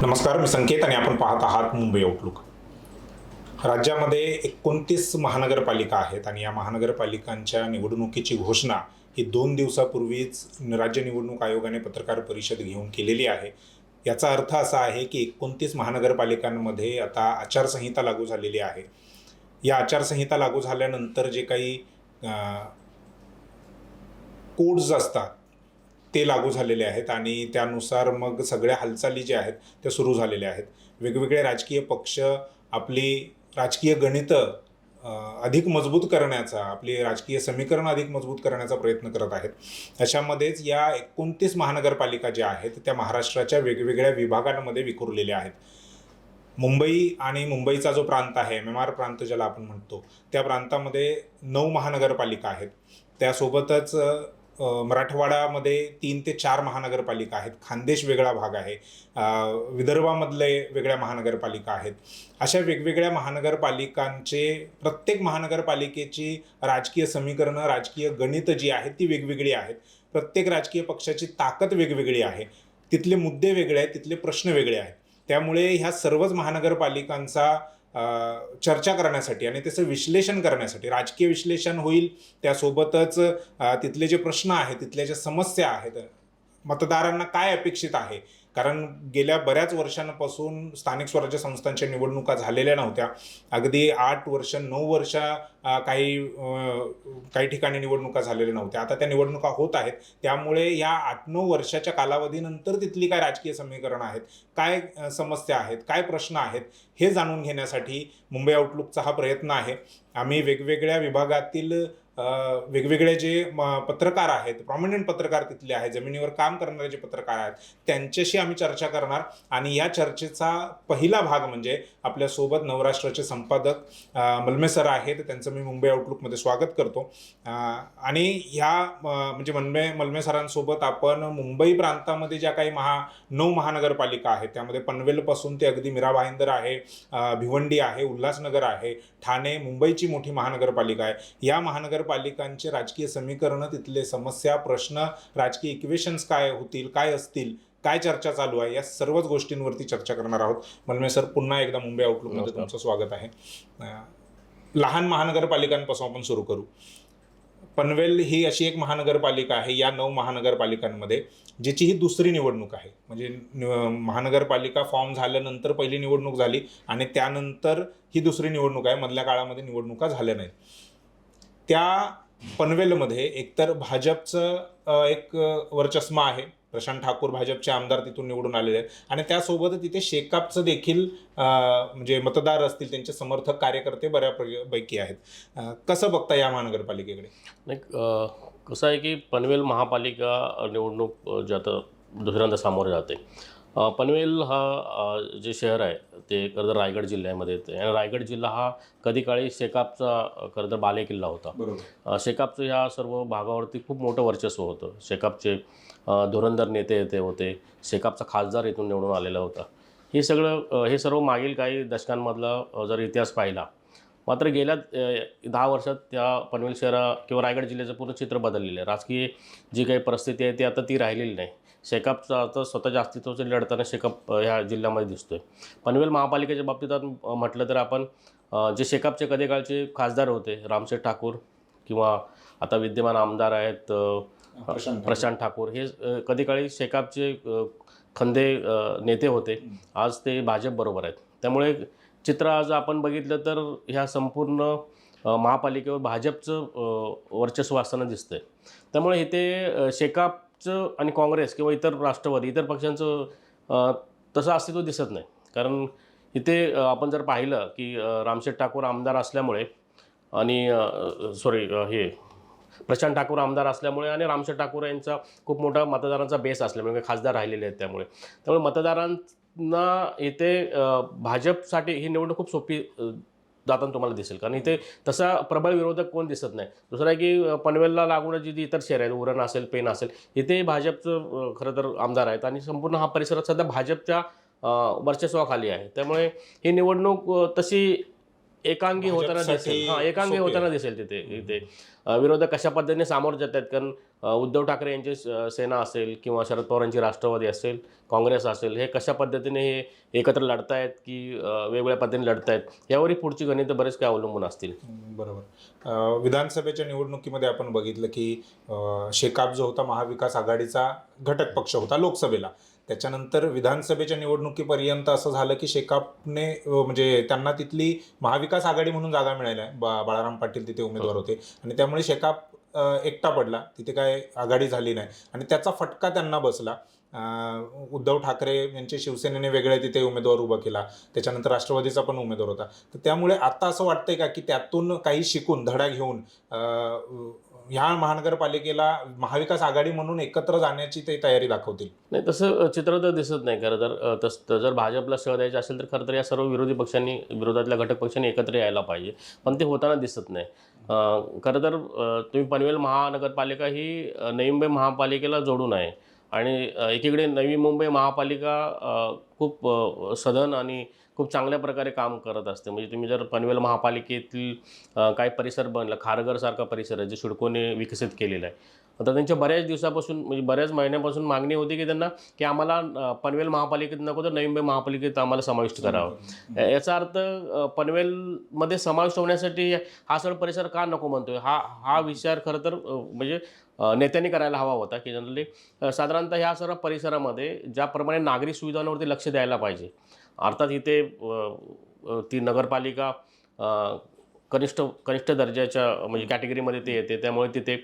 नमस्कार, मी संकेत आणि आपण पाहत आहात मुंबई आउटलुक. राज्यामध्ये 29 महानगरपालिका आहेत आणि या महानगरपालिकांच्या निवडणुकीची घोषणा ही 2 दिवसापूर्वीच राज्य निवडणूक आयोगाने पत्रकार परिषद घेऊन केलेली आहे. याचा अर्थ असा आहे की 29 महानगरपालिकांमध्ये आता आचारसंहिता लागू झालेली आहे. या आचारसंहिता लागू झाल्यानंतर जे काही कोड्स असतात ते लागू झालेले आहेत आणि त्यानुसार मग सगळ्या हालचाली ज्या आहेत त्या सुरू झालेल्या आहेत. वेगवेगळे राजकीय पक्ष आपली राजकीय गणितं अधिक मजबूत करण्याचा, आपली राजकीय समीकरण अधिक मजबूत करण्याचा प्रयत्न करत आहेत. अशामध्येच या 29 महानगरपालिका ज्या आहेत त्या महाराष्ट्राच्या वेगवेगळ्या विभागांमध्ये विखुरलेल्या आहेत. मुंबई आणि मुंबईचा जो प्रांत आहे, MMR प्रांत ज्याला आपण म्हणतो, त्या प्रांतामध्ये 9 महानगरपालिका आहेत. त्यासोबतच मराठवाड्यामध्ये 3 ते 4 महानगरपालिका आहेत. खानदेश वेगळा भाग आहे. विदर्भामधले वेगळ्या महानगरपालिका आहेत. अशा वेगवेगळ्या महानगरपालिकांचे प्रत्येक महानगरपालिकेची राजकीय समीकरणं, राजकीय गणितं जी आहेत ती वेगवेगळी आहेत. प्रत्येक राजकीय पक्षाची ताकद वेगवेगळी आहे. तिथले मुद्दे वेगळे आहेत, तिथले प्रश्न वेगळे आहेत. त्यामुळे ह्या सर्वच महानगरपालिकांचा चर्चा करण्यासाठी आणि त्याचं विश्लेषण करण्यासाठी, राजकीय विश्लेषण होईल, त्यासोबतच तिथले जे प्रश्न आहेत, तिथल्या ज्या समस्या आहेत, मतदारांना काय अपेक्षित आहे, कारण गेल्या बऱ्याच वर्षांपासून स्थानिक स्वराज्य संस्थांच्या निवडणुका झालेल्या नव्हत्या. अगदी 8 वर्ष 9 वर्ष काही ठिकाणी निवडणुका झालेल्या नव्हत्या. आता त्या निवडणुका होत आहेत. त्यामुळे या 8-9 वर्षाच्या कालावधीनंतर तिथली काय राजकीय समीकरणं आहेत, काय समस्या आहेत, काय प्रश्न आहेत, हे जाणून घेण्यासाठी मुंबई आउटलुकचा हा प्रयत्न आहे. आम्ही वेगवेगळ्या विभागातील वेगवेगळे जे पत्रकार आहेत, प्रॉमिनंट पत्रकार तिथले आहेत, जमिनीवर काम करणारे जे पत्रकार आहेत, त्यांच्याशी आम्ही चर्चा करणार. आणि या चर्चेचा पहिला भाग म्हणजे आपल्यासोबत नवराष्ट्राचे संपादक मलमे सर आहेत. त्यांचं मी मुंबई आउटलुकमध्ये स्वागत करतो. आणि ह्या म्हणजे मलमे सरांसोबत आपण मुंबई प्रांतामध्ये ज्या काही 9 महानगरपालिका आहेत, त्यामध्ये पनवेलपासून ते अगदी मीरा भाईंदर आहे, भिवंडी आहे, उल्हासनगर आहे, ठाणे, मुंबईची मोठी महानगरपालिका आहे. या महानगरपालिकांचे राजकीय समीकरणं, तिथले समस्या, प्रश्न, राजकीय इक्वेशन्स काय होतील, काय असतील, काय चर्चा चालू आहे, या सर्वच गोष्टींवरती चर्चा करणार आहोत. मलमे सर, पुन्हा एकदा मुंबई आउटलुकमध्ये तुमचं स्वागत आहे. लहान महानगरपालिकांपासून आपण सुरू करू. पनवेल ही अशी एक महानगरपालिका आहे या 9 महानगरपालिकांमध्ये, ज्याची ही दुसरी निवडणूक आहे. म्हणजे महानगरपालिका फॉर्म झाल्यानंतर पहिली निवडणूक झाली आणि त्यानंतर ही दुसरी निवडणूक आहे. मधल्या काळामध्ये निवडणुका झाल्या नाहीत. त्या पनवेलमध्ये एकतर भाजपचं एक वर्चस्व आहे. प्रशांत ठाकूर भाजपचे आमदार तिथून निवडून आलेले आहेत आणि त्यासोबत तिथे शेकापचं देखील म्हणजे मतदार असतील, त्यांचे समर्थक, कार्यकर्ते बऱ्यापैकी आहेत. कसं बघता या महानगरपालिकेकडे? नाही, कसं आहे की पनवेल महापालिका निवडणूक जे आता दुसऱ्यांदा सामोरे जाते. पनवेल हा जे शहर आहे ते खरं तर रायगड जिल्ह्यामध्ये येते आणि रायगड जिल्हा हा कधी काळी शेकापचा खरं तर बालेकिल्ला होता. शेकापचं ह्या सर्व भागावरती खूप मोठं वर्चस्व होतं. शेकापचे धुरंधर नेते येते होते. शेकापचा खासदार इथून निवडून आलेला होता. हे सर्व मागील काही दशकांमधला जर इतिहास पाहिला, मात्र गेल्या 10 वर्षात त्या पनवेल शहरा किंवा रायगड जिल्ह्याचं पूर्ण चित्र बदललेलं आहे. राजकीय जी काही परिस्थिती आहे ती आता ती राहिलेली नाही. शेकापचा आता स्वतःच्या अस्तित्वाचं लढताना शेकाप ह्या जिल्ह्यामध्ये दिसतोय. पनवेल महापालिकेच्या बाबतीत म्हटलं तर आपण जे शेकापचे कधीकाळचे खासदार होते, रामशेठ ठाकूर, किंवा आता विद्यमान आमदार आहेत प्रशांत ठाकूर, हे कधीकाळी शेकापचे खंदे नेते होते. आज ते भाजपबरोबर आहेत. त्यामुळे चित्र आज आपण बघितलं तर ह्या संपूर्ण महापालिकेवर भाजपचं वर्चस्व असताना दिसतंय. त्यामुळे इथे शेकापचं आणि काँग्रेस किंवा इतर राष्ट्रवादी, इतर पक्षांचं तसं अस्तित्व दिसत नाही. कारण इथे आपण जर पाहिलं की रामशेठ ठाकूर आमदार असल्यामुळे आणि प्रशांत ठाकूर आमदार असल्यामुळे आणि रामशेठ ठाकूर यांचा खूप मोठा मतदारांचा बेस असल्यामुळे खासदार राहिलेले आहेत. त्यामुळे मतदारांना इथे भाजपसाठी ही निवडणूक खूप सोपी जाताना तुम्हाला दिसेल. कारण इथे तसा प्रबळ विरोधक कोण दिसत नाही. दुसरं आहे की पनवेलला लागून जी इतर शहर आहेत, उरण असेल, पेण असेल, इथे भाजपचं खरं तर आमदार आहेत आणि संपूर्ण हा परिसरात सध्या भाजपच्या वर्चस्वाखाली आहे. त्यामुळे ही निवडणूक तशी एकांगी होताना भाजपसाठी दिसेल, एकांगी सोपे होताना आहे. दिसेल तिथे विरोधक कशा पद्धतीने सामोरं जात आहेत. कारण उद्धव ठाकरे यांची सेना असेल किंवा शरद पवारांची राष्ट्रवादी असेल, काँग्रेस असेल, हे कशा पद्धतीने हे एकत्र लढतायत की वेगवेगळ्या पद्धतीने लढतायत यावरही पुढची गणितं बरेच काही अवलंबून असतील. बरोबर. विधानसभेच्या निवडणुकीमध्ये आपण बघितलं की शेकाप जो होता महाविकास आघाडीचा घटक पक्ष होता लोकसभेला. त्याच्यानंतर विधानसभेच्या निवडणुकीपर्यंत असं झालं की शेकापने म्हणजे त्यांना तिथली महाविकास आघाडी म्हणून जागा मिळाल्या. बाळाराम पाटील तिथे उमेदवार होते आणि त्यामुळे शेकाप एकटा पडला. तिथे काय आघाडी झाली नाही आणि त्याचा फटका त्यांना बसला. उद्धव ठाकरे यांचे शिवसेनेने वेगळे तिथे उमेदवार उभा केला. त्याच्यानंतर राष्ट्रवादीचा पण उमेदवार होता. तर त्यामुळे आता असं वाटतंय का की त्यातून काही शिकून धडा घेऊन ह्या महानगरपालिकेला महाविकास आघाडी म्हणून एकत्र जाण्याची ते तयारी दाखवतील? नाही, तसं चित्र तर दिसत नाही खरं तर. तसं जर भाजपला शह द्यायचं असेल तर खरं तर या सर्व विरोधी पक्षांनी, विरोधातल्या घटक पक्षांनी एकत्र यायला पाहिजे, पण ते होताना दिसत नाही. खरं तर तुम्ही पनवेल महानगरपालिका ही नवी मुंबई महापालिकेला जोडून आहे आणि एकीकडे नवी मुंबई महापालिका खूप सधन आणि खूप चांगल्या प्रकारे काम करत असते. म्हणजे तुम्ही जर पनवेल महापालिकेतील काही परिसर बनला, खारघरसारखा परिसर आहे जे सिडकोने विकसित केलेला आहे. तर त्यांच्या बऱ्याच दिवसापासून म्हणजे बऱ्याच महिन्यापासून मागणी होती की त्यांना की आम्हाला पनवेल महापालिकेत नको तर नवी मुंबई महापालिकेत आम्हाला समाविष्ट करावं. याचा अर्थ पनवेलमध्ये समाविष्ट होण्यासाठी हा सर्व परिसर का नको म्हणतोय, हा विचार खरं तर म्हणजे नेत्यांनी करायला हवा होता की जनरली साधारणतः ह्या सर्व परिसरामध्ये ज्याप्रमाणे नागरी सुविधांवरती लक्ष द्यायला पाहिजे. अर्थात इथे ती नगरपालिका कनिष्ठ दर्जाच्या म्हणजे कॅटेगरीमध्ये ते येते, त्यामुळे तिथे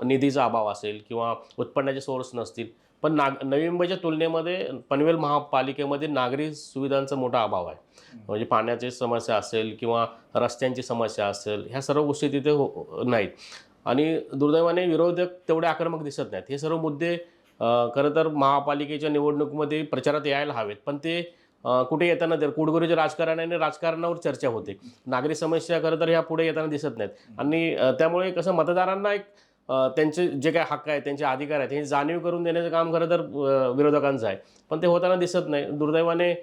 निधीचा अभाव असेल किंवा उत्पन्नाचे सोर्स नसतील. पण नवी मुंबईच्या तुलनेमध्ये पनवेल महापालिकेमध्ये नागरी सुविधांचा मोठा अभाव आहे. म्हणजे पाण्याची समस्या असेल किंवा रस्त्यांची समस्या असेल, ह्या सर्व गोष्टी तिथे नाहीत आणि दुर्दैवाने विरोधक तेवढे आक्रमक दिसत नाहीत. हे सर्व मुद्दे खरं तर महापालिकेच्या निवडणुकीमध्ये प्रचारात यायला हवेत, पण ते कुठे येताना तर कुडगुरीच्या राजकारणाने राजकारणावर चर्चा होते. नागरी समस्या खरं तर ह्या पुढे येताना दिसत नाहीत आणि त्यामुळे कसं मतदारांना एक त्यांचे जे काही हक्क आहेत, त्यांचे अधिकार आहेत, हे जाणीव करून देण्याचं काम खरं तर विरोधकांचं आहे, पण ते होताना दिसत नाही दुर्दैवाने.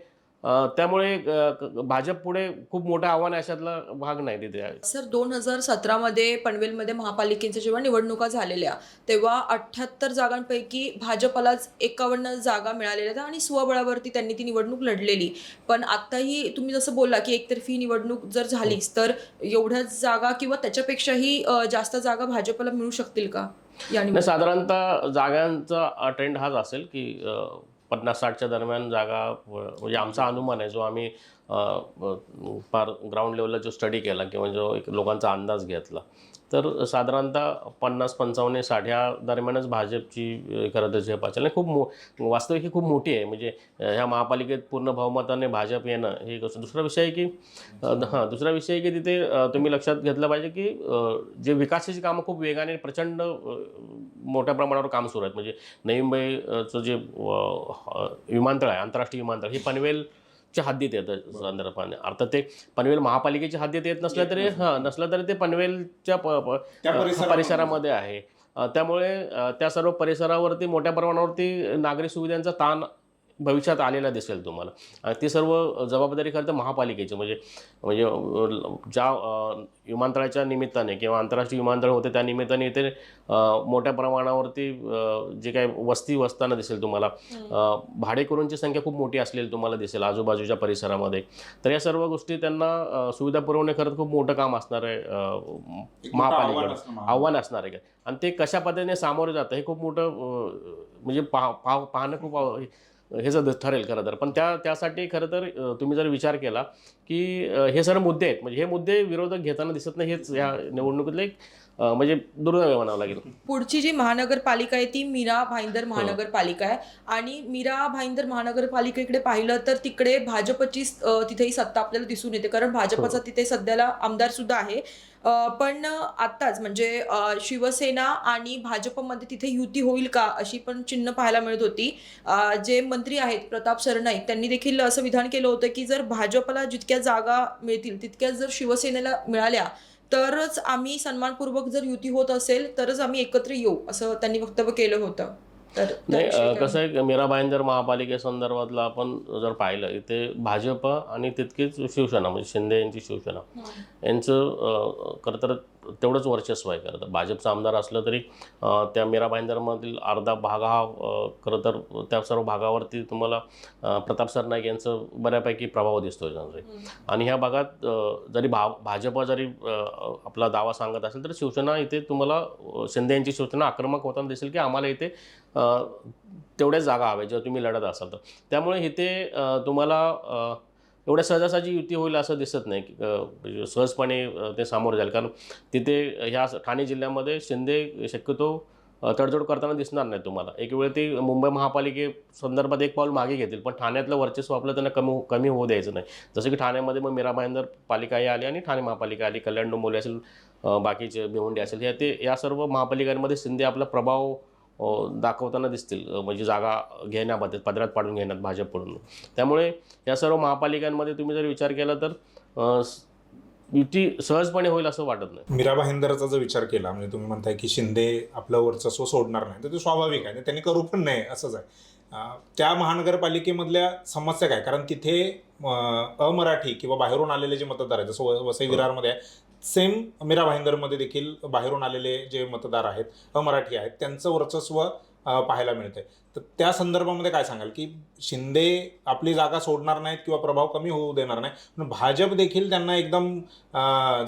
त्यामुळे भाजप पुढे खूप मोठं आव्हान अशातला भाग नाही तिथे आहे. सर 2017 पनवेलमध्ये महापालिकेच्या जेव्हा निवडणुका झालेल्या तेव्हा 78 जागांपैकी भाजपलाच 51 जागा मिळालेल्या आहेत आणि स्वबळावरती त्यांनी ती निवडणूक लढलेली. पण आत्ताही तुम्ही जसं बोलला की एकतर्फी निवडणूक जर झालीच तर एवढ्याच जागा किंवा त्याच्यापेक्षाही जास्त जागा भाजपला मिळू शकतील का या नाही, साधारणतः जागांचा ट्रेंड हाच असेल की 50-60च्या दरम्यान जागा, म्हणजे आमचा अनुमान आहे जो आम्ही फार ग्राउंड लेवलला जो स्टडी केला किंवा जो एक लोकांचा अंदाज घेतला, तर साधारणतः 50-55-60 ह्या दरम्यानच भाजपची खरं तर झेप असेल. आणि वास्तविक ही खूप मोठी आहे. म्हणजे ह्या महापालिकेत पूर्ण बहुमताने भाजप येणं हे कसं. दुसरा विषय आहे की दुसरा विषय आहे की तिथे तुम्ही लक्षात घेतलं पाहिजे की जे विकासाची कामं खूप वेगाने प्रचंड मोठ्या प्रमाणावर काम सुरू आहेत. म्हणजे नवी मुंबईचं जे विमानतळ आहे, आंतरराष्ट्रीय विमानतळ, हे पनवेलच्या हद्दीत येतं संदर्भाने. अर्थात ते पनवेल महापालिकेच्या हद्दीत येत नसलं तरी ते पनवेलच्या परिसरामध्ये आहे. त्यामुळे त्या सर्व परिसरावरती मोठ्या प्रमाणावरती नागरी सुविधांचा ताण भविष्यात आलेला दिसेल तुम्हाला. ती सर्व जबाबदारी खरं तर महापालिकेची. म्हणजे ज्या विमानतळाच्या निमित्ताने किंवा आंतरराष्ट्रीय विमानतळ होते त्या निमित्ताने इथे मोठ्या प्रमाणावरती जे काही वस्ती वसताना दिसेल तुम्हाला. भाडेकरूंची संख्या खूप मोठी असलेली तुम्हाला दिसेल आजूबाजूच्या परिसरामध्ये. तर या सर्व गोष्टी त्यांना सुविधा पुरवणे खरंच खूप मोठं काम असणार आहे महापालिकेकडे, आव्हान असणार आहे. आणि ते कशा पद्धतीने सामोरे जातं हे खूप मोठं म्हणजे पाहणं खूप हे जर ठरेल खरं तर. पण त्यासाठी खरं तर तुम्ही जर विचार केला की हे सर्व मुद्दे आहेत, म्हणजे हे मुद्दे विरोधक घेताना दिसत नाही. हेच या निवडणुकीतलं एक म्हणजे दुर्दैव म्हणावं लागेल. पुढची जी महानगरपालिका आहे ती मीरा भाईंदर महानगरपालिका आहे आणि मीरा भाईंदर महानगरपालिकेकडे पाहिलं तर तिकडे भाजपची तिथेही सत्ता आपल्याला दिसून येते, कारण भाजपचा तिथे सध्याला आमदार सुद्धा आहे. पण आत्ताच म्हणजे शिवसेना आणि भाजपमध्ये तिथे युती होईल का अशी पण चिन्ह पाहायला मिळत होती. जे मंत्री आहेत प्रताप सरनाईक त्यांनी देखील असं विधान केलं होतं की जर भाजपला जितक्या जागा मिळतील तितक्याच जर शिवसेनेला मिळाल्या तरच आम्ही सन्मानपूर्वक, जर युती होत असेल तरच आम्ही एकत्र येऊ, असं त्यांनी वक्तव्य केलं होतं. तर नाही त्याविषयी काय कसं आहे मीरा भाईंदर महापालिकेसंदर्भातलं आपण जर पाहिलं इथे भाजप आणि तितकीच शिवसेना म्हणजे शिंदे यांची शिवसेना यांचं खरं तर तेवढंच वर्चस्व आहे. खरं तर भाजपचा आमदार असलं तरी त्या मीरा भाईंदरमधील अर्धा भाग हा खरं तर त्या सर्व भागावरती तुम्हाला प्रताप सरनाईक यांचं बऱ्यापैकी प्रभाव दिसतोय जनरली. आणि ह्या भागात जरी भाजप जरी आपला दावा सांगत असेल तर शिवसेना इथे तुम्हाला शिंदे यांची शिवसेना आक्रमक होताना दिसेल की आम्हाला इथे तेवढ्याच जागा हव्या जेव्हा तुम्ही लढत असाल तर. त्यामुळे इथे तुम्हाला एवढ्या सहजासहजी युती होईल असं दिसत नाही की सहजपणे ते सामोरं जाईल. कारण तिथे ह्या ठाणे जिल्ह्यामध्ये शिंदे शक्यतो तडजोड करताना दिसणार नाही तुम्हाला. एक वेळ ते मुंबई महापालिकेसंदर्भात एक पाऊल मागे घेतील पण ठाण्यातलं वर्चस्व आपलं त्यांना कमी होऊ द्यायचं नाही. जसं की ठाण्यामध्ये मग मीरा भाईंदर पालिकाही आली आणि ठाणे महापालिका आली, कल्याण डोंबिवली असेल, बाकीचे भिवंडी असेल, या सर्व महापालिकांमध्ये शिंदे आपला प्रभाव दाखवताना दिसतील म्हणजे जागा घेण्यामध्ये पदरात पाडून घेण्यात भाजपकडून. त्यामुळे या सर्व महापालिकांमध्ये तुम्ही जर विचार केला तर युती सहजपणे होईल असं वाटत नाही. मीरा भाईंदरचा जर विचार केला म्हणजे तुम्ही म्हणताय की शिंदे आपलं वर्चस्व सोडणार नाही तर ते स्वाभाविक आहे, त्यांनी करू पण नाही असंच आहे. त्या महानगरपालिकेमधल्या समस्या काय, कारण तिथे अमराठी किंवा बाहेरून आलेले जे मतदार आहेत जसं वसई विरारमध्ये आहे, सेम मीरा भाईंदरमध्ये देखील बाहेरून आलेले जे मतदार आहेत अमराठी आहेत त्यांचं वर्चस्व पाहायला मिळतंय. तर त्या संदर्भामध्ये काय सांगाल की शिंदे आपली जागा सोडणार नाहीत किंवा प्रभाव कमी होऊ देणार नाही, पण भाजप देखील त्यांना एकदम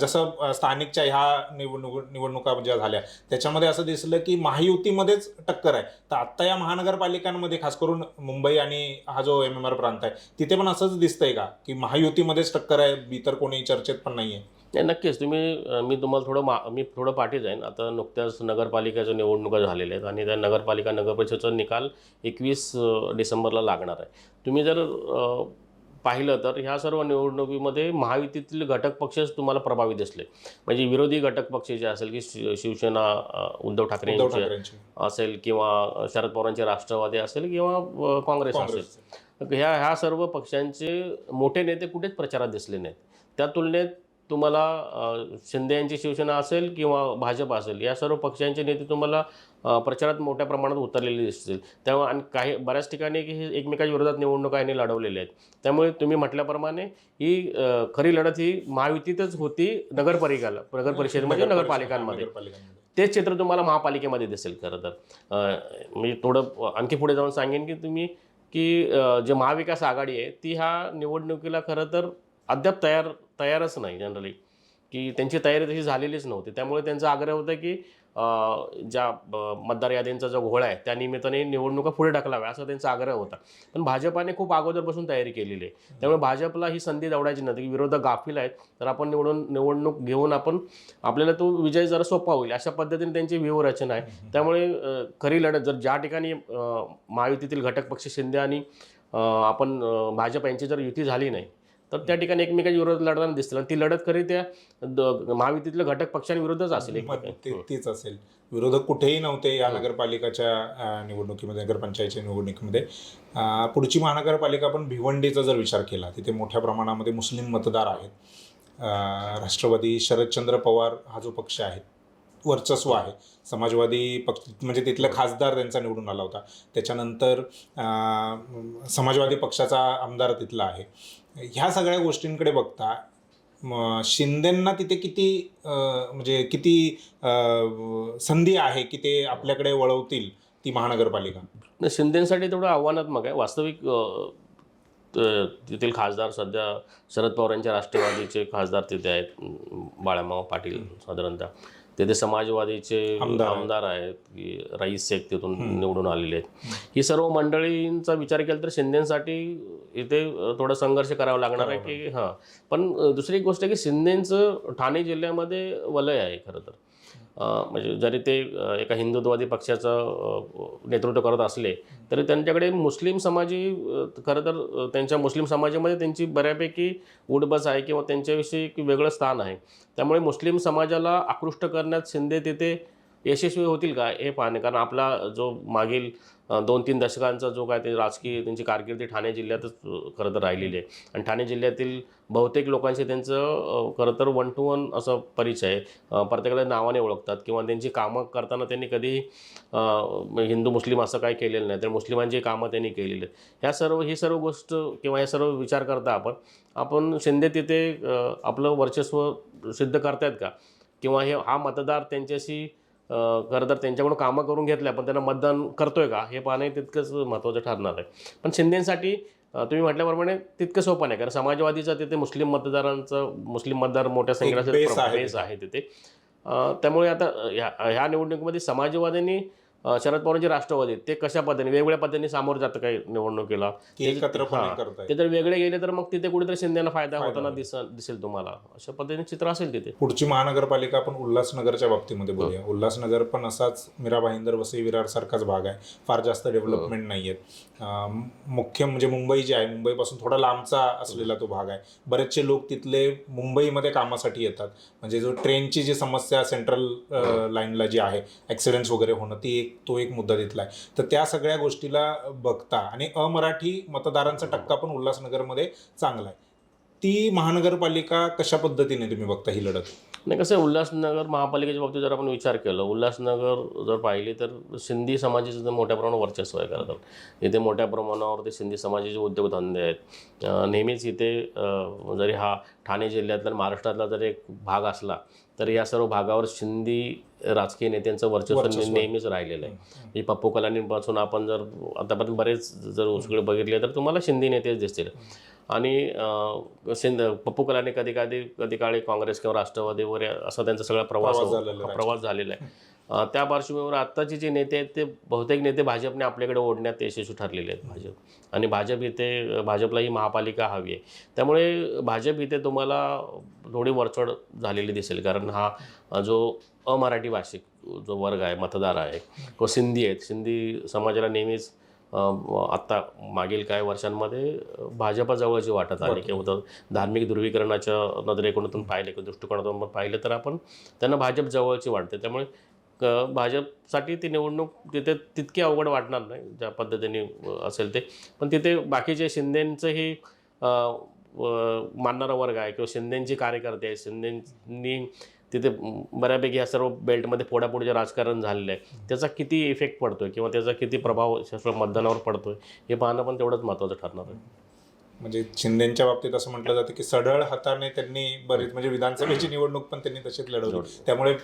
जसं स्थानिकच्या ह्या निवडणुका ज्या झाल्या त्याच्यामध्ये असं दिसलं की महायुतीमध्येच टक्कर आहे. तर आत्ता या महानगरपालिकांमध्ये खास करून मुंबई आणि हा जो MMR प्रांत आहे तिथे पण असंच दिसतंय का की महायुतीमध्येच टक्कर आहे, इतर कोणी चर्चेत पण नाही आहे? नाही नक्कीच मी तुम्हाला मी थोडं पाठी जाईन. आता नुकत्याच नगरपालिकेच्या निवडणुका झालेल्या आहेत आणि त्या नगरपरिषदेचा निकाल 21 डिसेंबरला लागणार आहे. तुम्ही जर पाहिलं तर ह्या सर्व निवडणुकीमध्ये महायुतीतील घटक पक्षच तुम्हाला प्रभावी दिसले. म्हणजे विरोधी घटक पक्ष जे असेल की शिवसेना उद्धव ठाकरे असेल किंवा शरद पवारांचे राष्ट्रवादी असेल किंवा काँग्रेस असेल, ह्या सर्व पक्षांचे मोठे नेते कुठेच प्रचारात दिसले नाहीत. त्या तुलनेत तुम्हाला शिंदे यांची शिवसेना असेल किंवा भाजप असेल या सर्व पक्षांचे नेते तुम्हाला प्रचारात मोठ्या प्रमाणात उतरलेले दिसतील. त्यामुळे आणि बऱ्याच ठिकाणी की हे एकमेकांच्या विरोधात निवडणुका यांनी लढवलेल्या आहेत. त्यामुळे तुम्ही म्हटल्याप्रमाणे ही खरी लढत ही महायुतीतच होती नगरपरिषदेमध्ये नगरपालिकांमध्ये. तेच चित्र तुम्हाला महापालिकेमध्ये दिसेल. खरं तर मी थोडं आणखी पुढे जाऊन सांगेन की तुम्ही की जे महाविकास आघाडी आहे ती ह्या निवडणुकीला खरं तर अद्याप तयारच नाही जनरली, की त्यांची तयारी तशी झालेलीच नव्हती. त्यामुळे त्यांचा आग्रह होता की ज्या मतदार यादींचा जो घोळा आहे त्या निमित्ताने निवडणुका पुढे ढकलाव्या असा त्यांचा आग्रह होता. पण भाजपाने खूप अगोदरपासून तयारी केलेली आहे. त्यामुळे भाजपला ही संधी दवडायची नव्हती की विरोधक गाफील आहेत तर आपण निवडणूक घेऊन आपल्याला तो विजय जरा सोपा होईल अशा पद्धतीने त्यांची व्यूहरचना आहे. त्यामुळे खरी लढत जर ज्या ठिकाणी महायुतीतील घटक पक्ष शिंदे आणि आपण भाजप यांची जर युती झाली नाही तर त्या ठिकाणी एकमेकांच्या विरोधात लढताना दिसतील आणि ती लढत खरी त्या महायुतीतल्या घटक पक्षांविरोधच असेल. तीच असेल. विरोधक कुठेही नव्हते या नगरपालिकाच्या निवडणुकीमध्ये, नगरपंचायतच्या निवडणुकीमध्ये. पुढची महानगरपालिका पण भिवंडीचा जर विचार केला तिथे मोठ्या प्रमाणामध्ये मुस्लिम मतदार आहेत. राष्ट्रवादी शरदचंद्र पवार हा जो पक्ष आहे वर्चस्व आहे. समाजवादी पक्ष म्हणजे तिथला खासदार त्यांचा निवडून आला होता. त्याच्यानंतर समाजवादी पक्षाचा आमदार तिथला आहे. ह्या सगळ्या गोष्टींकडे बघता शिंदेंना तिथे किती संधी आहे की ते आपल्याकडे वळवतील ती महानगरपालिका? शिंदेसाठी तेवढं आव्हानात्मक आहे. वास्तविक तेथील खासदार सध्या शरद पवारांच्या राष्ट्रवादीचे खासदार तिथे आहेत, बाळामामा पाटील साधारणतः. तिथे समाजवादीचे आमदार आहेत की रईस शेख तिथून निवडून आलेले आहेत. ही सर्व मंडळींचा विचार केला तर शिंदेसाठी इथे थोडा संघर्ष करावा लागणार आहे की पण दुसरी एक गोष्ट आहे की शिंदेचं ठाणे जिल्ह्यामध्ये वलय आहे खरं तर. म्हणजे जरी ते एका हिंदुत्ववादी पक्षाचं नेतृत्व करत असले तरी त्यांच्याकडे मुस्लिम समाजी खरं तर त्यांच्या मुस्लिम समाजामध्ये त्यांची बऱ्यापैकी उठबस आहे किंवा त्यांच्याविषयी एक वेगळं स्थान आहे. त्यामुळे मुस्लिम समाजाला आकृष्ट करण्यात शिंदे तिथे यशस्वी होतील का हे पाहणे, कारण आपला जो मागील 2-3 दशकांचा जो काय ते राजकीय त्यांची कारकिर्दी ठाणे जिल्ह्यातच खरं तर राहिलेली आहे. आणि ठाणे जिल्ह्यातील बहुतेक लोकांशी त्यांचं खरं तर 1 to 1 असं परिचय आहे. प्रत्येकाला नावाने ओळखतात किंवा त्यांची कामं करताना त्यांनी कधीही हिंदू मुस्लिम असं काही केलेलं नाही, तर मुस्लिमांची कामं त्यांनी केलेली आहेत. ही सर्व गोष्ट किंवा हे सर्व विचार करता आपण शिंदे तिथे आपलं वर्चस्व सिद्ध करतायत का, किंवा हा मतदार त्यांच्याशी खरं तर त्यांच्याकडून कामं करून घेतल्या पण त्यांना मतदान करतोय का हे पाहणे तितकंच महत्त्वाचं ठरणार आहे. पण शिंदेसाठी तुम्ही म्हटल्याप्रमाणे तितकं सोपं नाही, कारण समाजवादीचा तिथे मुस्लिम मतदार मोठ्या संख्येने बेस आहे तिथे. त्यामुळे आता ह्या निवडणुकीमध्ये समाजवाद्यांनी शरद पवारांचे राष्ट्रवादी ते कशा पद्धतीने वेगवेगळ्या पद्धतीने सामोरं जातं काही निवडणुकीला, ते जर वेगळे गेले तर मग तिथे कुठेतरी शिंदेना फायदा होताना दिसेल तुम्हाला. अशा पद्धतीने चित्र असेल तिथे. पुढची महानगरपालिका आपण उल्हासनगरच्या बाबतीमध्ये बोलूया. उल्हासनगर पण असाच मीरा भाईंदर वसई विरार सारखाच भाग आहे, फार जास्त डेव्हलपमेंट नाही आहेत. मुख्य म्हणजे मुंबई जी आहे, मुंबईपासून थोडा लांबचा असलेला तो भाग आहे. बरेचसे लोक तिथले मुंबईमध्ये कामासाठी येतात. म्हणजे जो ट्रेनची जी समस्या सेंट्रल लाईनला जी आहे, ॲक्सिडेंट्स वगैरे होणं, तो एक मुद्दा तिथला आहे. तर त्या सगळ्या गोष्टीला बघता आणि अमराठी मतदारांचा टक्का पण उल्हासनगरमध्ये चांगला आहे. ती महानगरपालिका कशा पद्धतीने तुम्ही बघता ही लढत? नाही, कसं आहे, उल्हासनगर महापालिकेच्या बाबतीत जर आपण विचार केला, उल्हासनगर जर पाहिली तर सिंधी समाजाचं मोठ्या प्रमाणावर वर्चस्व आहे. खरं तर इथे मोठ्या प्रमाणावर ते सिंधी समाजाचे उद्योगधंदे आहेत. नेहमीच इथे जरी हा ठाणे जिल्ह्यातला महाराष्ट्रातला जर एक भाग असला तर या सर्व भागावर सिंधी राजकीय नेत्यांचं वर्चस्व नेहमीच राहिलेलं आहे. म्हणजे पप्पू कलानींपासून आपण जर आतापर्यंत बरेच जर सगळे बघितले तर तुम्हाला सिंधी नेतेच दिसतील. आणि पप्पू कलानी कधी काळी काँग्रेस किंवा राष्ट्रवादी वगैरे असा त्यांचा सगळा प्रवास झालेला आहे. त्या पार्श्वभूमीवर आत्ताचे जे नेते आहेत ते बहुतेक नेते भाजपने आपल्याकडे ओढण्यात यशस्वी ठरलेले आहेत. भाजपला ही महापालिका हवी आहे. त्यामुळे भाजप इथे तुम्हाला थोडी वरचढ झालेली दिसेल, कारण हा जो अमराठी भाषिक जो वर्ग आहे, मतदार आहे, तो सिंधी आहेत. सिंधी समाजाला नेहमीच आत्ता मागील काही वर्षांमध्ये भाजपाजवळची वाटत आली, किंवा धार्मिक ध्रुवीकरणाच्या नजरेकडून पाहिलं किंवा दृष्टिकोनातून पाहिलं तर आपण त्यांना भाजप जवळची वाटते. त्यामुळे भाजपसाठी ती निवडणूक तिथे तितकी अवघड वाटणार नाही ज्या पद्धतीने असेल ते. पण तिथे बाकीचे शिंदेंचंही मानणारा वर्ग आहे किंवा शिंदेंची कार्यकर्ते आहेत. शिंदेंनी तिथे बऱ्यापैकी या सर्व बेल्टमध्ये फोडाफोडीचे राजकारण झालेलं आहे, त्याचा किती इफेक्ट पडतोय किंवा त्याचा किती प्रभाव मतदानावर पडतोय हे पाहणं पण तेवढंच महत्त्वाचं ठरणार आहे. म्हणजे शिंदेच्या बाबतीत असं म्हटलं जातं की सढळ हाताने त्यांनी बरीच म्हणजे विधानसभेची निवडणूक पण त्यांनी तशीच लढवली. त्यामुळे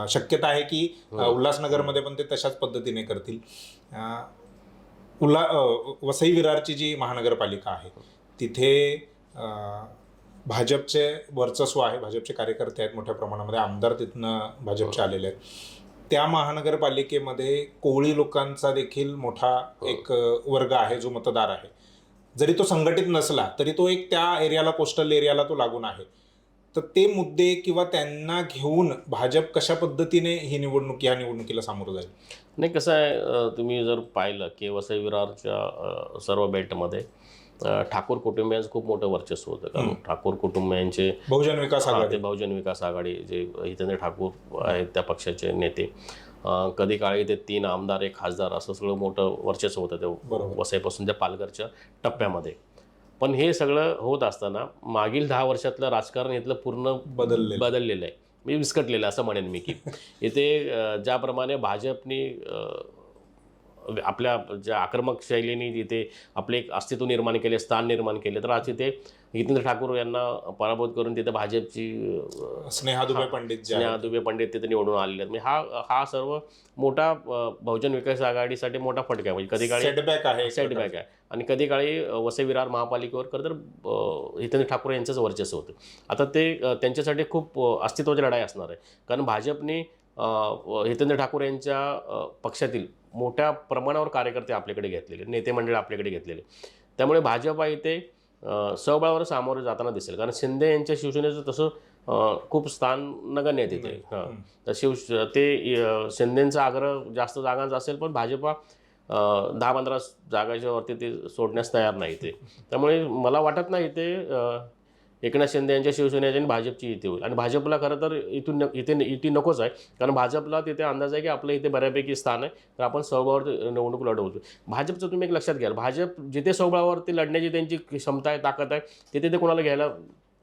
शक्यता आहे की उल्हासनगरमध्ये पण ते तशाच पद्धतीने करतील. वसई विरारची जी महानगरपालिका आहे तिथे भाजपचे वर्चस्व आहे, भाजपचे कार्यकर्ते आहेत मोठ्या प्रमाणामध्ये, आमदार तिथनं भाजपचे आलेले आहेत. त्या महानगरपालिकेमध्ये कोळी लोकांचा देखील मोठा एक वर्ग आहे जो मतदार आहे. जरी तो संघटित नसला तरी तो एक त्या एरियाला, कोस्टल एरियाला तो लागून आहे. तर ते मुद्दे किंवा त्यांना घेऊन भाजप कशा पद्धतीने या निवडणुकीला सामोरं जाईल? नाही, कसं आहे, तुम्ही जर पाहिलं की वसई विरारच्या सर्व बेल्टमध्ये ठाकूर कुटुंबियांचं खूप मोठं वर्चस्व होतं. कारण ठाकूर कुटुंबियांचे बहुजन विकास आघाडी जे हितेंद्र ठाकूर आहेत त्या पक्षाचे नेते, कधी काळी ते 3 आमदार 1 खासदार असं सगळं मोठं वर्चस्व होतं ते वसईपासून त्या पालघरच्या टप्प्यामध्ये. पण हे सगळं होत असताना मागील 10 वर्षातलं राजकारण इथलं पूर्ण बदललेलं आहे, मी विस्कटलेलं असं म्हणेन मी. की इथे ज्याप्रमाणे भाजपनी आपल्या ज्या आक्रमक शैलीने जिथे आपले एक अस्तित्व निर्माण केले, स्थान निर्माण केले, तर आज तिथे हितेंद्र ठाकूर यांना पराभूत करून तिथे भाजपची स्नेहा दुबे पंडित तिथे निवडून आलेले आहेत. म्हणजे हा सर्व मोठा बहुजन विकास आघाडीसाठी मोठा फटका आहे. म्हणजे कधी काळी सेटबॅक आहे आणि कधी काळी वसई विरार महापालिकेवर खरं तर हितेंद्र ठाकूर यांचंच वर्चस्व होतं. आता ते त्यांच्यासाठी खूप अस्तित्वाची लढाई असणार आहे, कारण भाजपने हितेंद्र ठाकूर यांच्या पक्षातील मोठ्या प्रमाणावर कार्यकर्ते आपल्याकडे घेतलेले, नेते मंडळ आपल्याकडे घेतलेले. त्यामुळे भाजप इथे स्वबळावर सामोरे जाताना दिसेल, कारण शिंदे यांच्या शिवसेनेचं तसं खूप स्थान नगण्य आहे तिथे. तर ते शिंदेंचा आग्रह जास्त जागांचा असेल, पण भाजपा 10-15 जागाच्या वरती ते सोडण्यास तयार नाही ते. त्यामुळे मला वाटत नाही ते एकनाथ शिंदे यांच्या शिवसेनेची आणि भाजपची युती होईल. आणि भाजपला खरं तर इथे युती नकोच आहे, कारण भाजपला तिथे अंदाज आहे की आपलं इथे बऱ्यापैकी स्थान आहे, तर आपण स्वबळावर निवडणूक लढवतो. भाजपचं तुम्ही एक लक्षात घ्या, भाजप जिथे स्वबळावरती लढण्याची त्यांची क्षमता आहे, ताकद आहे, तिथे ते कोणाला घ्यायला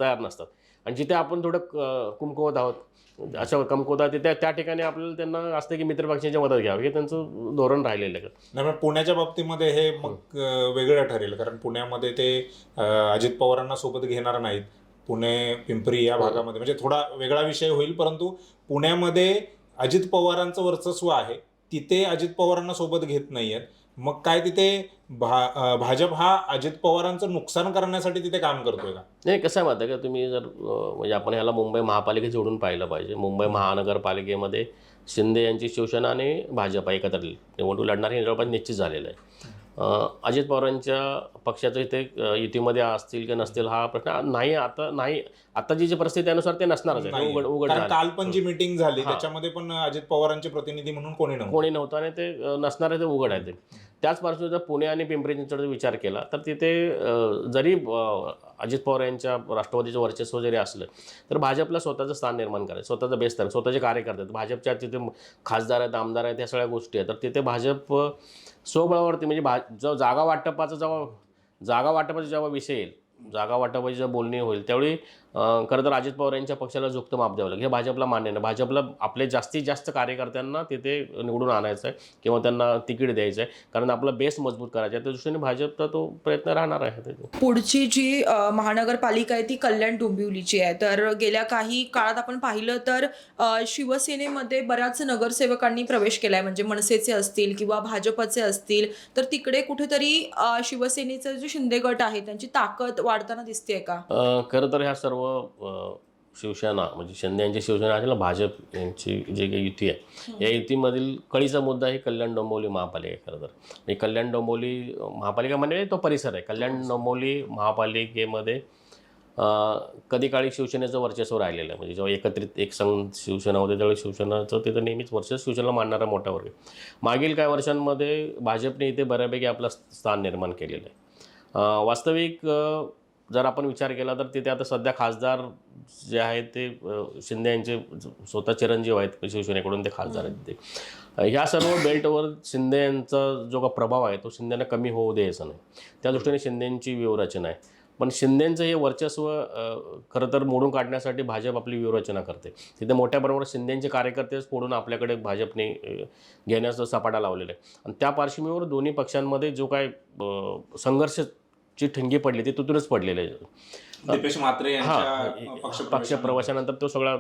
तयार नसतात. आणि जिथे आपण थोडं कुमकुवत आहोत, अशा कमकुवत आहोत, त्या ठिकाणी आपल्याला त्यांना असतं की मित्रपक्षांच्या मदत घ्यावी, हे त्यांचं धोरण राहिलेलं आहे. नाही, पण पुण्याच्या बाबतीमध्ये हे मग वेगळं ठरेल, कारण पुण्यामध्ये ते अजित पवारांना सोबत घेणार नाहीत. पुणे पिंपरी या भागामध्ये म्हणजे थोडा वेगळा विषय होईल, परंतु पुण्यामध्ये अजित पवारांचं वर्चस्व आहे, तिथे अजित पवारांना सोबत घेत नाहीयेत. मग काय तिथे भाजप हा अजित पवारांचं नुकसान करण्यासाठी तिथे काम करतोय का? नाही, कसं आहे माहिती आहे का, तुम्ही जर म्हणजे आपण ह्याला मुंबई महापालिका जोडून पाहिलं पाहिजे. मुंबई महानगरपालिकेमध्ये शिंदे यांची शिवसेना आणि भाजप एकत्र निवडणूक लढणार हे जवळपास निश्चित झालेलं आहे. अजित पवारांच्या पक्षाचं इथे युतीमध्ये असतील की नसतील हा प्रश्न नाही. आताची जी परिस्थिती त्यानुसार ते नसणारच आहे, नाही. उघड कारण झालं. काल पण जी मीटिंग झाली त्याच्यामध्ये पण अजित पवारांचे प्रतिनिधी म्हणून कोणी नव्हतं आणि ते नसणार आहे, ते उघड आहे. ते त्याच पार्श्वभूमीवर जर पुणे आणि पिंपरी चिंचवडचा विचार केला तर तिथे जरी अजित पवार यांच्या राष्ट्रवादीचं वर्चस्व जरी असलं तर भाजपला स्वतःचं स्थान निर्माण करायचं, स्वतःचा बेस तयार, स्वतःचे कार्यकर्ते आहेत, भाजपच्या तिथे खासदार आहेत, आमदार आहेत, ह्या सगळ्या गोष्टी आहेत. तर तिथे भाजप स्वबळावरती म्हणजे जो जागा वाटपाचा जेव्हा विषय येईल, जागा वाटपाची जेव्हा बोलणी होईल, त्यावेळी खरं तर अजित पवार यांच्या पक्षाला झुकतं माप द्यावं लागेल. हे भाजपला मान्य नाही. भाजपला आपले जास्तीत जास्त कार्यकर्त्यांना तिथे निवडून आणायचं आहे किंवा त्यांना तिकीट द्यायचं आहे, कारण आपला बेस मजबूत करायचा आहे. त्या दृष्टीने भाजपचा तो प्रयत्न राहणार आहे. पुढची जी महानगरपालिका आहे ती कल्याण डोंबिवलीची आहे. तर गेल्या काही काळात आपण पाहिलं तर शिवसेनेमध्ये बऱ्याच नगरसेवकांनी प्रवेश केलाय, म्हणजे मनसेचे असतील किंवा भाजपचे असतील. तर तिकडे कुठेतरी शिवसेनेचा जो शिंदे गट आहे त्यांची ताकद वाढताना दिसते का? खरं तर ह्या सर्व शिवसेना म्हणजे शिंदे यांची शिवसेना असेल, भाजप यांची जी काही युती आहे, या युतीमधील कळीचा मुद्दा ही कल्याण डोंबिवली महापालिका आहे. खरं तर कल्याण डोंबिवली महापालिका म्हणजे तो परिसर आहे. कल्याण डोंबिवली महापालिकेमध्ये कधी काळी शिवसेनेचं वर्चस्व राहिलेलं आहे. म्हणजे जेव्हा एकत्रित एक संघ शिवसेना होते त्यावेळी शिवसेनाचं तिथं नेहमीच वर्चस्व, शिवसेनेला मानणारा मोठा वर्ग. मागील काही वर्षांमध्ये भाजपने इथे बऱ्यापैकी आपलं स्थान निर्माण केलेलं आहे. वास्तविक जर आपण विचार केला तर तिथे आता सध्या खासदार जे आहेत ते शिंदे यांचे स्वतः चिरंजीव आहेत, शिवसेनेकडून ते खासदार आहेत. ते ह्या सर्व बेल्टवर शिंदे यांचा जो का प्रभाव आहे तो शिंदेना कमी होऊ द्यायचा नाही. त्या दृष्टीने शिंदेंची व्यूहरचना आहे. पण शिंदेंचं हे वर्चस्व खरं तर मोडून काढण्यासाठी भाजप आपली व्यूहरचना करते. तिथे मोठ्या प्रमाणात शिंदेंचे कार्यकर्तेच फोडून आपल्याकडे भाजपने घेण्याचा सपाटा लावलेला आहे. आणि त्या पार्श्वभूमीवर दोन्ही पक्षांमध्ये जो काय संघर्षची ठिणगी पडली ती तिथूनच पडलेली आहे. दीपेश म्हात्रे यांच्या पक्षप्रवेशानंतर तो सगळा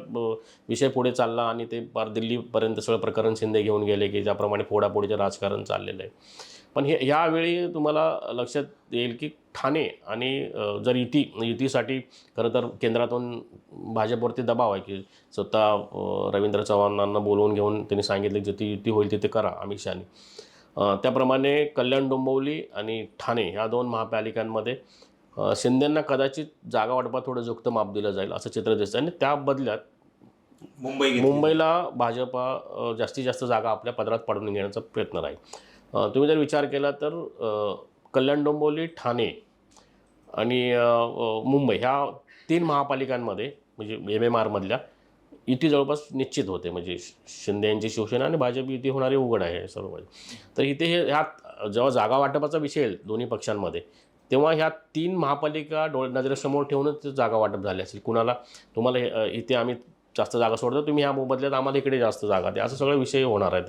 विषय पुढे चालला आणि ते पार दिल्लीपर्यंत सगळं प्रकरण शिंदे घेऊन गेले की ज्याप्रमाणे फोडाफोडीचं राजकारण चाललेलं आहे. पण यावेळी तुम्हाला लक्षात येईल की ठाणे आणि जर युतीसाठी खरं तर केंद्रातून भाजपवरती दबाव आहे की स्वतः रवींद्र चव्हाणांना बोलवून घेऊन त्यांनी सांगितलं की जिथे युती होईल तिथे करा अमित शहानी. त्याप्रमाणे कल्याण डोंबिवली आणि ठाणे ह्या दोन महापालिकांमध्ये शिंदेंना कदाचित जागा वाटपात थोडं झुकतं माप दिलं जाईल असं चित्र दिसतं. आणि त्या बदल्यात मुंबईला भाजपा जास्तीत जास्त जागा आपल्या पदरात पाडून घेण्याचा प्रयत्न राहील. तुम्ही जर विचार केला तर कल्याण डोंबिवली, ठाणे आणि मुंबई ह्या 3 महापालिकांमध्ये म्हणजे MMR मधल्या युती जवळपास निश्चित होते. म्हणजे शिंदे यांची शिवसेना आणि भाजप युती होणारी उघड आहे सर्व. तर इथे ह्यात जेव्हा जागा वाटपाचा विषय येईल दोन्ही पक्षांमध्ये तेव्हा ह्या 3 महापालिका नजरेसमोर ठेवूनच जागा वाटप झाले असेल. कुणाला तुम्हाला इथे आम्ही जास्त जागा सोडतो, तुम्ही ह्या मोबदल्यात आम्हाला इकडे जास्त जागा द्या, असं सगळे विषय होणार आहे.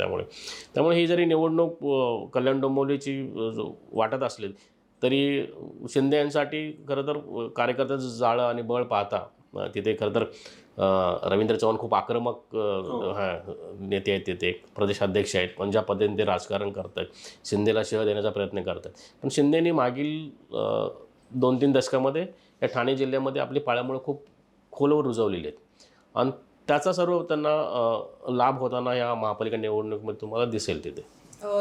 त्यामुळे ही जरी निवडणूक कल्याण डोंबिवलीची वाटत असली तरी शिंदे यांसाठी खरं तर कार्यकर्त्याचं जाळं आणि बळ पाहता तिथे खरं तर रवींद्र चव्हाण खूप आक्रमक नेते आहेत, तिथे एक प्रदेशाध्यक्ष आहेत, पण ज्या पद्धतीने ते राजकारण करत आहेत, शिंदेला शह देण्याचा प्रयत्न करत आहेत. पण शिंदेनी मागील 2-3 दशकामध्ये या ठाणे जिल्ह्यामध्ये आपली पाळंमुळं खूप खोलवर रुजवलेली आहेत आणि त्याचा सर्व त्यांना लाभ होताना या महापालिका निवडणुकीमध्ये तुम्हाला दिसेल तिथे.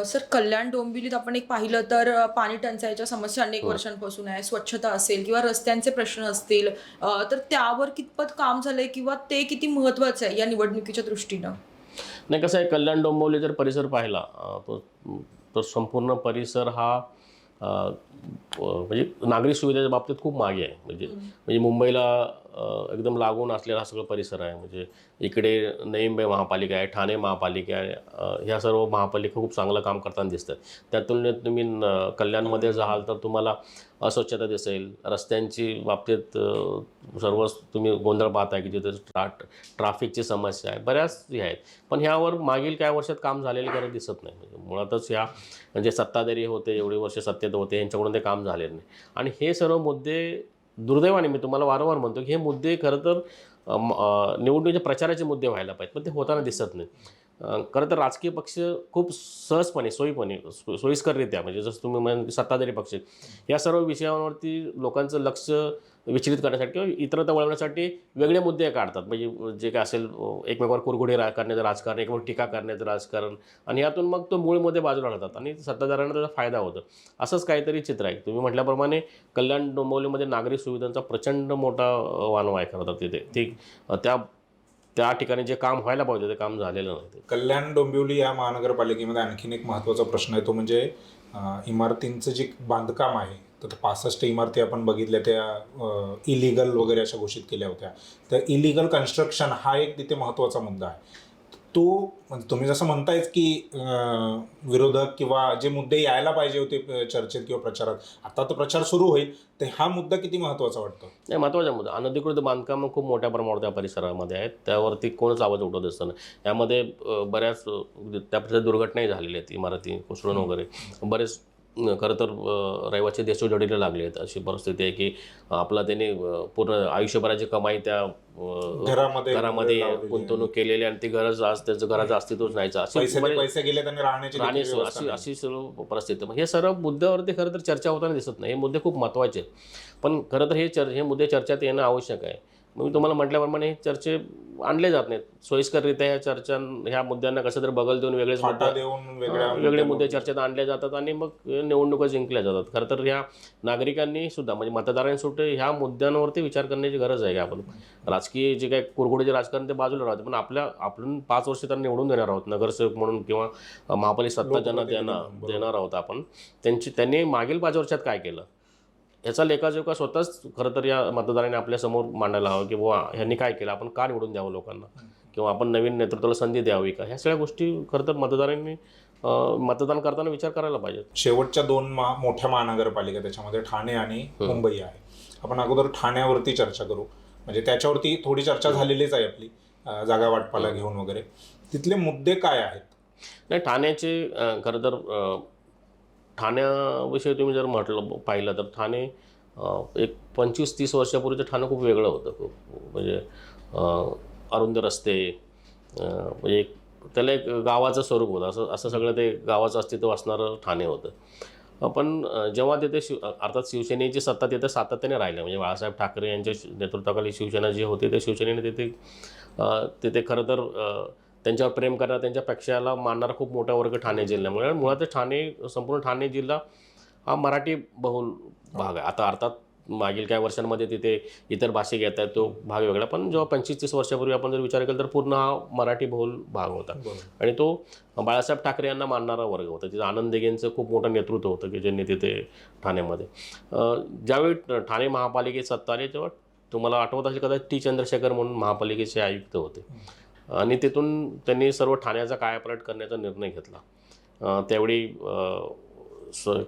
सर, कल्याण डोंबिवलीत आपण एक पाहिलं तर पाणी टंचाईच्या समस्या अनेक वर्षांपासून आहे. स्वच्छता असेल किंवा रस्त्यांचे प्रश्न असतील, तर त्यावर कितपत काम झालंय किंवा ते किती महत्त्वाचं आहे या निवडणुकीच्या दृष्टीनं? नाही, कसं आहे, कल्याण डोंबिवली जर परिसर पाहिला तो संपूर्ण परिसर हा म्हणजे नागरी सुविधेच्या बाबतीत खूप मागे आहे. म्हणजे मुंबईला एकदम लागून असलेला हा सगळं परिसर आहे. म्हणजे इकडे नवी मुंबई महापालिका आहे, ठाणे महापालिका आहे, ह्या सर्व महापालिका खूप चांगलं काम करताना दिसतात. त्या तुलनेत तुम्ही कल्याणमध्ये जाल तर तुम्हाला अस्वच्छता दिसेल, रस्त्यांची बाबतीत सर्वच तुम्ही गोंधळ पाहताय की जिथे ट्राफिकची समस्या आहे, बऱ्याच हे आहेत. पण ह्यावर मागील काही वर्षात काम झालेलं खरं दिसत नाही. म्हणजे मुळातच ह्या म्हणजे सत्ताधारी होते, एवढी वर्ष सत्तेत होते, यांच्याकडून ते काम झालेलं नाही. आणि हे सर्व मुद्दे दुर्दैवाने मी तुम्हाला वारंवार म्हणतो की हे मुद्दे खरं तर निवडणुकीच्या प्रचाराचे मुद्दे व्हायला पाहिजेत, पण ते होताना दिसत नाही. खरं तर राजकीय पक्ष खूप सहजपणे सोयीस्कररित्या म्हणजे जसं तुम्ही म्हणजे सत्ताधारी पक्ष या सर्व विषयांवरती लोकांचं लक्ष विचलित करण्यासाठी किंवा इतरत्र वळवण्यासाठी वेगळे मुद्दे काढतात. म्हणजे जे काय असेल एकमेकावर कुरघोडी करण्याचं राजकारण, एकमेकावर टीका करण्याचं राजकारण, आणि यातून मग तो मूळ मुद्दे बाजूला राहतात आणि सत्ताधाऱ्यांना त्याचा फायदा होतो. असंच काहीतरी चित्र आहे. तुम्ही म्हटल्याप्रमाणे कल्याण डोंबिवलीमध्ये नागरी सुविधांचा प्रचंड मोठा वानवा आहे खरं तर तिथे. त्या ठिकाणी जे काम व्हायला पाहिजे ते काम झालेलं नाही. कल्याण डोंबिवली या महानगरपालिकेमध्ये आणखीन एक महत्त्वाचा प्रश्न आहे, तो म्हणजे इमारतींचं जे बांधकाम आहे. तर 65 इमारती आपण बघितल्या, त्या इलिगल वगैरे अशा घोषित केल्या होत्या. तर इलिगल कन्स्ट्रक्शन हा एक तिथे महत्त्वाचा मुद्दा आहे. तो तुम्ही जसं म्हणतायच की विरोधक किंवा जे मुद्दे यायला पाहिजे होते चर्चेत किंवा प्रचारात, आता तर प्रचार सुरू होईल, तर हा मुद्दा किती महत्त्वाचा वाटतो? नाही, महत्त्वाचा मुद्दा. अनधिकृत बांधकाम खूप मोठ्या प्रमाणावर त्या परिसरामध्ये आहेत. त्यावरती कोणच आवाज उठवत असतं. यामध्ये बऱ्याच त्या दुर्घटनाही झालेल्या आहेत. इमारती कोसळून वगैरे बरेच खरं तर रहिवासी देश जडीला लागले आहेत. अशी परिस्थिती आहे की आपला त्याने पूर्ण आयुष्यभराची कमाई त्या घरामध्ये गुंतवणूक केलेली आणि ती गरज आज त्याचं घराचं अस्तित्वच नाही. पैसे गेले त्यांनी राहण्याची अशी सर्व परिस्थिती. मग हे सर्व मुद्द्यावरती खरं तर चर्चा होताना दिसत नाही. हे मुद्दे खूप महत्त्वाचे आहेत, पण खरं तर हे मुद्दे चर्चेत येणं आवश्यक आहे. मग मी तुम्हाला म्हटल्याप्रमाणे हे चर्चे आणले जात नाहीत सोयीस्कररित्या. ह्या मुद्द्यांना कसं तरी बगल देऊन वेगळे मुद्दे चर्चेत आणले जातात आणि मग निवडणुका जिंकल्या जातात. खरं तर ह्या नागरिकांनी सुद्धा म्हणजे मतदारांनी सुद्धा ह्या मुद्द्यांवरती विचार करण्याची गरज आहे. की आपण राजकीय जे काही कुरघोडीचे राजकारण ते बाजूला राहते, पण आपण 5 वर्ष त्यांना निवडून देणार आहोत नगरसेवक म्हणून किंवा महापालिका सत्ता ज्यांना देणार आहोत आपण, त्यांनी मागील 5 वर्षात काय केलं याचा लेखाजोखा स्वतःच खरं तर या मतदारांनी आपल्यासमोर मांडायला हवं की बुवा ह्यांनी काय केलं, आपण का निवडून द्यावं लोकांना, किंवा आपण नवीन नेतृत्वाला संधी द्यावी का. ह्या सगळ्या गोष्टी खरं तर मतदारांनी मतदान करताना विचार करायला पाहिजे. शेवटच्या 2 मोठ्या महानगरपालिका त्याच्यामध्ये ठाणे आणि मुंबई आहे. आपण अगोदर ठाण्यावरती चर्चा करू. म्हणजे त्याच्यावरती थोडी चर्चा झालेलीच आहे आपली, जागा वाटपाला घेऊन वगैरे. तिथले मुद्दे काय आहेत? नाही, ठाण्याचे खरं तर ठाण्याविषयी तुम्ही जर पाहिलं तर ठाणे एक 25-30 वर्षापूर्वीचं ठाणं खूप वेगळं होतं. खूप म्हणजे अरुंद रस्ते, म्हणजे त्याला एक गावाचं स्वरूप होतं. असं सगळं ते गावाचं अस्तित्व असणारं ठाणे होतं. पण जेव्हा तिथे अर्थात शिवसेनेची सत्ता तिथे सातत्याने राहिल्या. म्हणजे बाळासाहेब ठाकरे यांच्या नेतृत्वाखाली शिवसेना जी होती ते शिवसेनेने तिथे खरं तर त्यांच्यावर प्रेम करणारा, त्यांच्या पक्षाला मानणारा खूप मोठा वर्ग ठाणे जिल्ह्यामुळे. मुळातच संपूर्ण ठाणे जिल्हा हा मराठी बहुल भाग आहे. आता अर्थात मागील काही वर्षांमध्ये तिथे इतर भाषिक येत आहेत, तो भाग वेगळा. पण जेव्हा 25-30 वर्षापूर्वी आपण जर विचार केला तर पूर्ण हा मराठी बहुल भाग होता. आणि तो बाळासाहेब ठाकरे यांना मानणारा वर्ग होता. तिथं आनंद दिघेंचं खूप मोठं नेतृत्व होतं की ज्यांनी तिथे ठाण्यामध्ये ज्यावेळी ठाणे महापालिकेत सत्ता आली तेव्हा तुम्हाला आठवत असेल कदाचित टी चंद्रशेखर म्हणून महापालिकेचे आयुक्त होते. आणि तिथून त्यांनी सर्व ठाण्याचा कायापालट करण्याचा निर्णय घेतला. त्यावेळी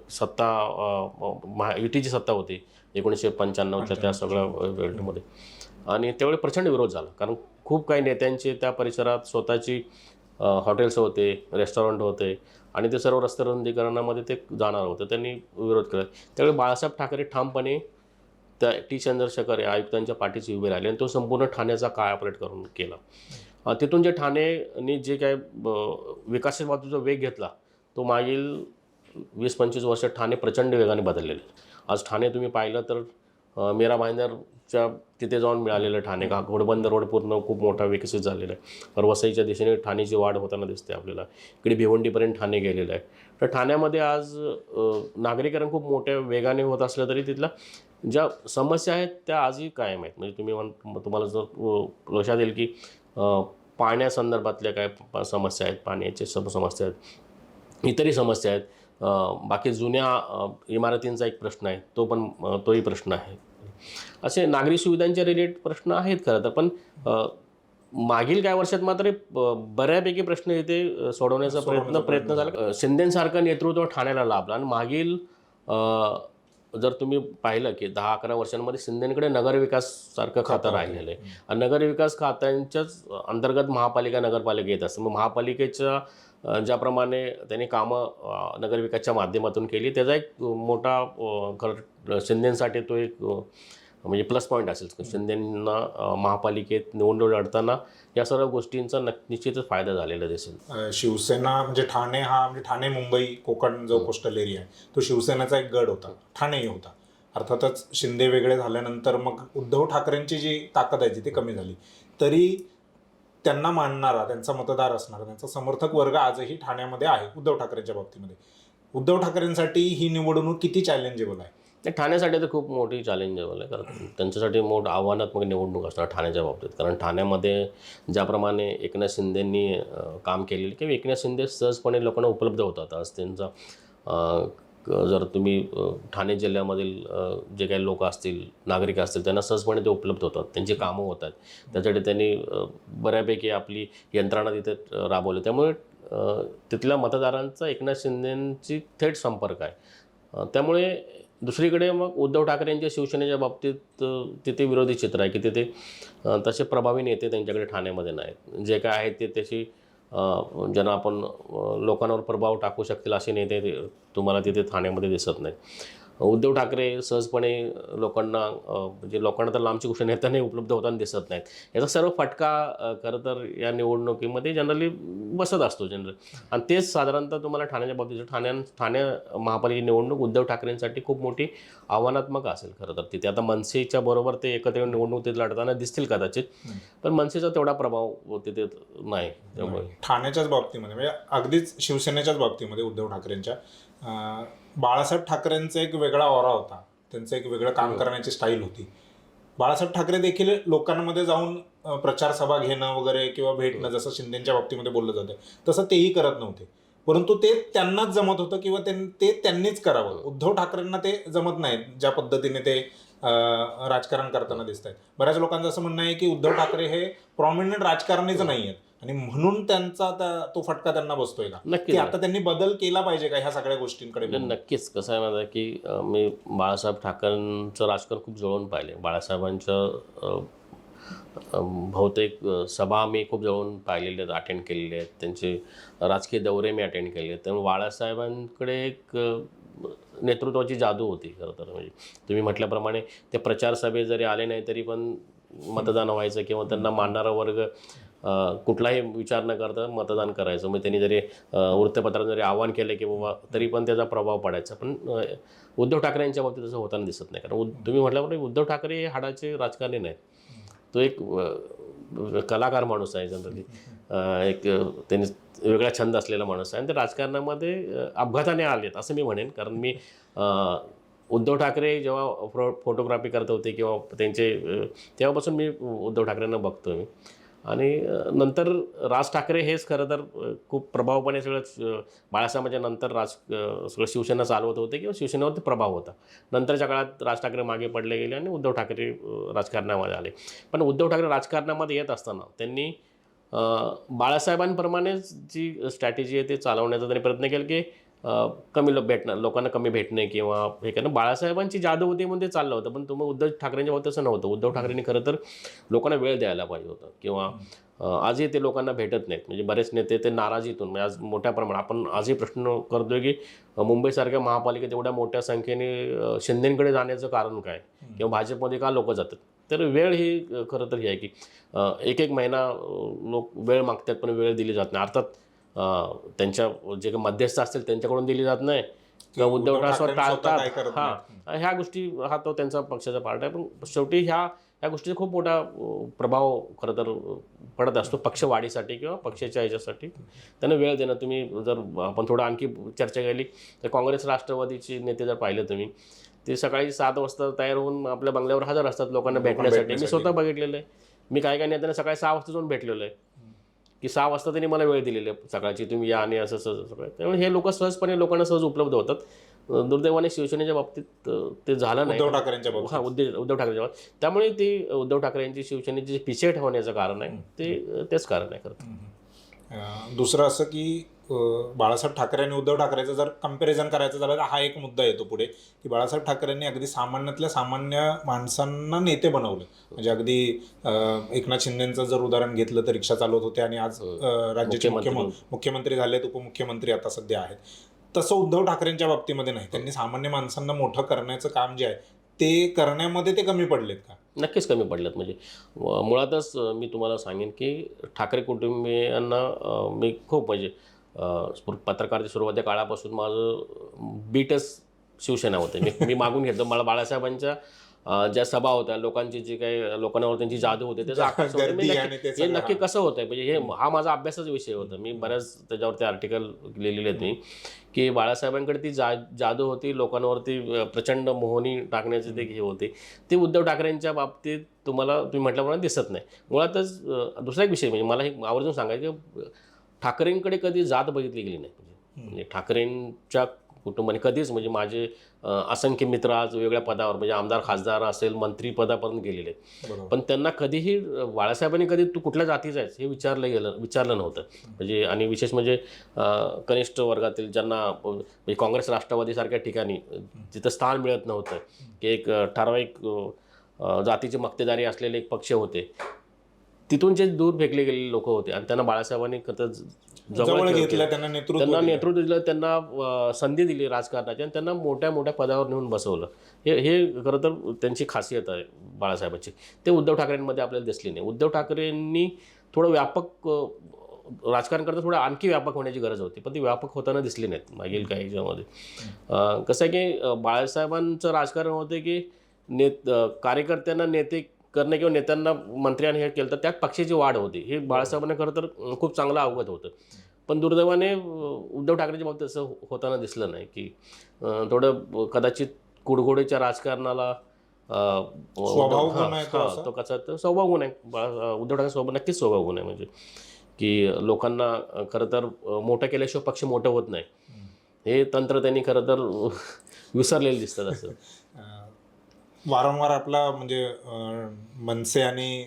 सत्ता युतीची सत्ता होती 1995च्या त्या सगळ्या बेल्टमध्ये. आणि त्यावेळी प्रचंड विरोध झाला, कारण खूप काही नेत्यांचे त्या परिसरात स्वतःची हॉटेल्स होते, रेस्टॉरंट होते आणि ते सर्व रस्ते रुंदीकरणामध्ये ते जाणार होते. त्यांनी विरोध केला. त्यावेळी बाळासाहेब ठाकरे ठामपणे त्या टी चंद्रशेखर या आयुक्तांच्या पाठीशी उभे राहिले आणि तो संपूर्ण ठाण्याचा कायापालट करून केला. तिथून जे ठाणेनी जे काय विकासाच्या बाजूचा वेग घेतला तो मागील 20-25 वर्षात ठाणे प्रचंड वेगाने बदललेले. आज ठाणे तुम्ही पाहिलं तर मीरा भाईंदरच्या तिथे जाऊन मिळालेलं ठाणे का घोडबंदर रोड पूर्ण खूप मोठा विकसित झालेला आहे. वसईच्या दिशेने ठाणेची वाढ होताना दिसते आपल्याला. इकडे भिवंडीपर्यंत ठाणे गेलेलं आहे. तर ठाण्यामध्ये आज नागरीकरण खूप मोठ्या वेगाने होत असलं तरी तिथला ज्या समस्या आहेत त्या आजही कायम आहेत. म्हणजे तुम्हाला जर लक्षात येईल की पाण्यासंदर्भातल्या काय समस्या आहेत, पाण्याच्या समस्या आहेत, इतरही समस्या आहेत. बाकी जुन्या इमारतींचा एक प्रश्न आहे, तोही प्रश्न आहे. असे नागरी सुविधांचे रिलेटेड प्रश्न आहेत खरं तर, पण मागील काही वर्षात मात्र बऱ्यापैकी प्रश्न इथे सोडवण्याचा प्रयत्न झाला. शिंदेसारखं नेतृत्व ठाण्याला लाभलं आणि मागील जर तुम्ही पाहिलं की 10-11 वर्षांमध्ये शिंदेकडे नगरविकास सारखं खातं राहिलेलं आहे आणि नगरविकास खात्यांच्याच अंतर्गत महापालिका नगरपालिका येत असतं. मग महापालिकेच्या ज्याप्रमाणे त्यांनी कामं नगरविकासच्या माध्यमातून केली त्याचा एक मोठा शिंदेसाठी तो एक म्हणजे प्लस पॉईंट असेल. शिंदेंना महापालिकेत निवडणूक लढताना या सर्व गोष्टींचा निश्चितच फायदा झालेला दिसेल. शिवसेना म्हणजे ठाणे हा म्हणजे ठाणे मुंबई कोकण जो कोस्टल एरिया आहे तो शिवसेनेचा एक गड होता, ठाणेही होता. अर्थातच शिंदे वेगळे झाल्यानंतर मग उद्धव ठाकरेंची जी ताकद आहे ती कमी झाली, तरी त्यांना मानणारा, त्यांचा मतदार असणारा, त्यांचा समर्थक वर्ग आजही ठाण्यामध्ये आहे उद्धव ठाकरेंच्या बाबतीमध्ये. उद्धव ठाकरेंसाठी ही निवडणूक किती चॅलेंजेबल आहे? ठाण्यासाठी तर खूप मोठी चॅलेंजेबल आहे, कारण त्यांच्यासाठी मोठं आव्हानात्मक निवडणूक असणार ठाण्याच्या बाबतीत. कारण ठाण्यामध्ये ज्याप्रमाणे एकनाथ शिंदेंनी काम केलेलं किंवा एकनाथ शिंदे सहजपणे लोकांना उपलब्ध होतात. आज त्यांचा जर तुम्ही ठाणे जिल्ह्यामधील जे काही लोक असतील, नागरिक असतील, त्यांना सहजपणे ते उपलब्ध होतात, त्यांची कामं होतात. त्यासाठी त्यांनी बऱ्यापैकी आपली यंत्रणा तिथे राबवली. त्यामुळे तिथल्या मतदारांचा एकनाथ शिंदेंची थेट संपर्क आहे. त्यामुळे दुसरीकडे मग उद्धव ठाकरेंच्या शिवसेनेच्या बाबतीत तिथे विरोधी चित्र आहे की तिथे तसे प्रभावी नेते त्यांच्याकडे ठाण्यामध्ये नाहीत. जे काय आहेत ते त्याची ज्यांना आपण लोकांवर प्रभाव टाकू शकतील असे नेते तुम्हाला तिथे ठाण्यामध्ये दिसत नाहीत. उद्धव ठाकरे सहजपणे लोकांना म्हणजे लोकांना तर लांबची गोष्ट नेत्यांनाही उपलब्ध होताना दिसत नाहीत. याचा सर्व फटका खरं तर या निवडणुकीमध्ये जनरली बसत असतो आणि तेच साधारणतः तुम्हाला ठाण्याच्या बाबतीत ठाणे महापालिकेची निवडणूक उद्धव ठाकरेंसाठी खूप मोठी आव्हानात्मक असेल खरं तर. तिथे आता मनसेच्या बरोबर ते एकत्र निवडणूक तिथे लढताना दिसतील कदाचित, पण मनसेचा तेवढा प्रभाव तिथे नाही. त्यामुळे ठाण्याच्याच बाबतीमध्ये म्हणजे अगदीच शिवसेनेच्याच बाबतीमध्ये उद्धव ठाकरेंच्या बाळासाहेब ठाकरेंचा एक वेगळा ऑरा होता, त्यांचं एक वेगळं काम करण्याची स्टाईल होती. बाळासाहेब ठाकरे देखील लोकांमध्ये जाऊन प्रचार सभा घेणं वगैरे किंवा भेटणं, जसं शिंदेच्या बाबतीमध्ये बोललं जातं तसं तेही करत नव्हते, परंतु ते त्यांनाच जमत होतं किंवा ते त्यांनीच करावं. उद्धव ठाकरेंना ते जमत नाही ज्या पद्धतीने ते राजकारण करताना दिसत आहेत. बऱ्याच लोकांचं असं म्हणणं आहे की उद्धव ठाकरे हे प्रॉमिनंट राजकारणीच नाही आहेत आणि म्हणून त्यांचा तो फटका त्यांना बसतोय का, की आता त्यांनी बदल केला पाहिजे का ह्या सगळ्या गोष्टींकडे? नक्कीच. कसं आहे माझं की मी बाळासाहेब ठाकरेंचं राजकारण खूप जवळून पाहिले. बाळासाहेबांच्या बहुतेक सभा मी खूप जवळून पाहिलेल्या आहेत, अटेंड केलेले आहेत. त्यांचे राजकीय दौरे मी अटेंड केलेले आहेत. त्यामुळे बाळासाहेबांकडे एक नेतृत्वाची जादू होती खरं तर. म्हणजे तुम्ही म्हटल्याप्रमाणे ते प्रचार सभे जरी आले नाही तरी पण मतदान व्हायचं किंवा त्यांना मानणारा वर्ग कुठलाही विचार न करता मतदान करायचं. मग त्यांनी जरी वृत्तपत्रात जरी आवाहन केलं की बाबा तरी पण त्याचा प्रभाव पडायचा. पण उद्धव ठाकरेंच्या बाबतीत तसं होताना दिसत नाही. कारण तुम्ही म्हटल्याप्रमाणे उद्धव ठाकरे हे हाडाचे राजकारणी नाहीत. तो एक कलाकार माणूस आहे जनरली, एक त्यांनी वेगळा छंद असलेला माणूस आहे आणि ते राजकारणामध्ये अपघाताने आलेत असं मी म्हणेन. कारण मी उद्धव ठाकरे जेव्हा फोटोग्राफी करत होते किंवा तेव्हापासून मी उद्धव ठाकरेंना बघतो मी. आणि नंतर राज ठाकरे हेच खरं तर खूप प्रभावपणे सगळं बाळासाहेबांच्या नंतर सगळं शिवसेना चालवत होते किंवा शिवसेनेवरती प्रभाव होता. नंतरच्या काळात राज ठाकरे मागे पडले गेले आणि उद्धव ठाकरे राजकारणामध्ये आले. पण उद्धव ठाकरे राजकारणामध्ये येत असताना त्यांनी बाळासाहेबांप्रमाणेच जी स्ट्रॅटेजी आहे ते चालवण्याचा त्यांनी प्रयत्न केला की लोकांना कमी भेटणे किंवा हे करणं. बाळासाहेबांची जादू होती म्हणून ते चाललं होतं. पण तुम्ही उद्धव ठाकरेंच्या बाबतीत तसं नव्हतं. उद्धव ठाकरेंनी खरं तर लोकांना वेळ द्यायला पाहिजे होतं किंवा आजही ते लोकांना भेटत नाहीत. म्हणजे बरेच नेते ते नाराजीतून म्हणजे आज मोठ्या प्रमाणात आपण आजही प्रश्न करतोय की मुंबईसारख्या महापालिकेत एवढ्या मोठ्या संख्येने शिंदेंकडे जाण्याचं कारण काय किंवा भाजपमध्ये का लोक जातात. तर वेळ ही खरं तर ही आहे की एक महिना लोक वेळ मागतात पण वेळ दिली जात नाही. अर्थात त्यांच्या जे काही मध्यस्थ असतील त्यांच्याकडून दिली जात नाही किंवा उद्धव ठाकरे टाळतात. ह्या गोष्टी हा तो त्यांचा पक्षाचा पार्ट आहे. पण शेवटी ह्या गोष्टीचा खूप मोठा प्रभाव खरं तर पडत असतो पक्षवाढीसाठी किंवा पक्षाच्या ह्याच्यासाठी. त्यांना वेळ देणं. तुम्ही जर आपण थोडं आणखी चर्चा केली तर काँग्रेस राष्ट्रवादीचे नेते जर पाहिले तुम्ही ते सकाळी 7 वाजता तयार होऊन आपल्या बंगल्यावर हजर असतात लोकांना भेटण्यासाठी. मी स्वतः बघितलेलं आहे. मी काही नेत्यांना सकाळी 6 वाजता जाऊन भेटलेलो आहे. की 6 वाजता त्यांनी मला वेळ दिलेली आहे सकाळची, तुम्ही या आणि असं सगळं. त्यामुळे हे लोक सहजपणे लोकांना सहज उपलब्ध होतात. दुर्दैवाने शिवसेनेच्या बाबतीत ते झालं नाही. उद्धव ठाकरेंच्या बाबतीत. उद्धव ठाकरेंच्या बाबतीत. त्यामुळे ते उद्धव ठाकरे यांची शिवसेनेची पिछेट होण्याचं कारण आहे, तेच कारण आहे खरं. दुसरं असं की बाळासाहेब ठाकरे आणि उद्धव ठाकरेचं जर कंपॅरिझन करायचं झालं तर हा एक मुद्दा येतो पुढे, की बाळासाहेब ठाकरेंनी अगदी सामान्यातल्या सामान्य माणसांना नेते बनवलं. म्हणजे अगदी एकनाथ शिंदेचं जर उदाहरण घेतलं तर रिक्षा चालवत होते आणि आज राज्याचे मुख्यमंत्री झालेत, उपमुख्यमंत्री आता सध्या आहेत. तसं उद्धव ठाकरेंच्या बाबतीमध्ये नाही. त्यांनी सामान्य माणसांना मोठं करण्याचं काम जे आहे ते करण्यामध्ये ते कमी पडलेत का? नक्कीच कमी पडलेत. म्हणजे मुळातच मी तुम्हाला सांगेन की ठाकरे कुटुंबियांना मी खूप म्हणजे पत्रकाराच्या सुरुवातीच्या काळापासून माझं बीटच शिवसेना होते. मी मागून घेतो. मला बाळासाहेबांच्या ज्या सभा होत्या, लोकांची जी काही लोकांवर त्यांची जादू होते त्याचा आकर्षण होतं. हे नक्की कसं होतंय, म्हणजे हा माझा अभ्यासाचा विषय होता. मी बऱ्याच त्याच्यावरती आर्टिकल लिहिलेले आहेत मी, की बाळासाहेबांकडे ती जादू होती, लोकांवरती प्रचंड मोहनी टाकण्याची ते हे होते. ते उद्धव ठाकरेंच्या बाबतीत तुम्ही म्हटल्याप्रमाणे दिसत नाही. मुळातच दुसरा एक विषय म्हणजे मला हे आवर्जून सांगायचं की ठाकरेंकडे कधी जात बघितली गेली नाही. म्हणजे ठाकरेंच्या कुटुंबाने कधीच, म्हणजे माझे असंख्य मित्र आज वेगवेगळ्या पदावर, म्हणजे आमदार खासदार असेल, मंत्रीपदापर्यंत गेलेले, पण त्यांना कधीही बाळासाहेबांनी कधी तू कुठल्या जातीचा आहेस हे विचारलं नव्हतं. म्हणजे आणि विशेष म्हणजे कनिष्ठ वर्गातील ज्यांना म्हणजे काँग्रेस राष्ट्रवादीसारख्या ठिकाणी जिथं स्थान मिळत नव्हतं, की एक ठराविक जातीची मक्तेदारी असलेले एक पक्ष होते, तिथून जे दूर फेकले गेलेले लोक होते आणि त्यांना बाळासाहेबांनी जवळ घेतलं, त्यांना नेतृत्व दिलं, त्यांना संधी दिली राजकारणाची आणि त्यांना मोठ्या मोठ्या पदावर नेऊन बसवलं. हे खरं तर त्यांची खासियत आहे बाळासाहेबांची. ते उद्धव ठाकरेंमध्ये आपल्याला दिसली नाही. उद्धव ठाकरेंनी थोडं व्यापक राजकारण करता थोडं आणखी व्यापक होण्याची गरज होती, पण ती व्यापक होताना दिसली नाहीत मागील काही ह्याच्यामध्ये. कसं आहे की बाळासाहेबांचं राजकारण होतं की कार्यकर्त्यांना नेते करणं किंवा नेत्यांना मंत्र्यांनी हे केलं तर त्यात पक्षाची वाढ होती. हे बाळासाहेबांना खरं तर खूप चांगलं अवगत होतं. पण दुर्दैवाने उद्धव ठाकरेंच्या बाबतीत असं होताना दिसलं नाही, की थोडं कदाचित कुडघोडीच्या राजकारणाला तो कसा तर स्वभाव गुण आहे. उद्धव ठाकरे स्वभाव नक्कीच स्वभाव गुण आहे. म्हणजे की लोकांना खरं तर मोठं केल्याशिवाय पक्ष मोठं होत नाही, हे तंत्र त्यांनी खरं तर विसरलेलं दिसतं. असं वारंवार आपला म्हणजे मनसे आणि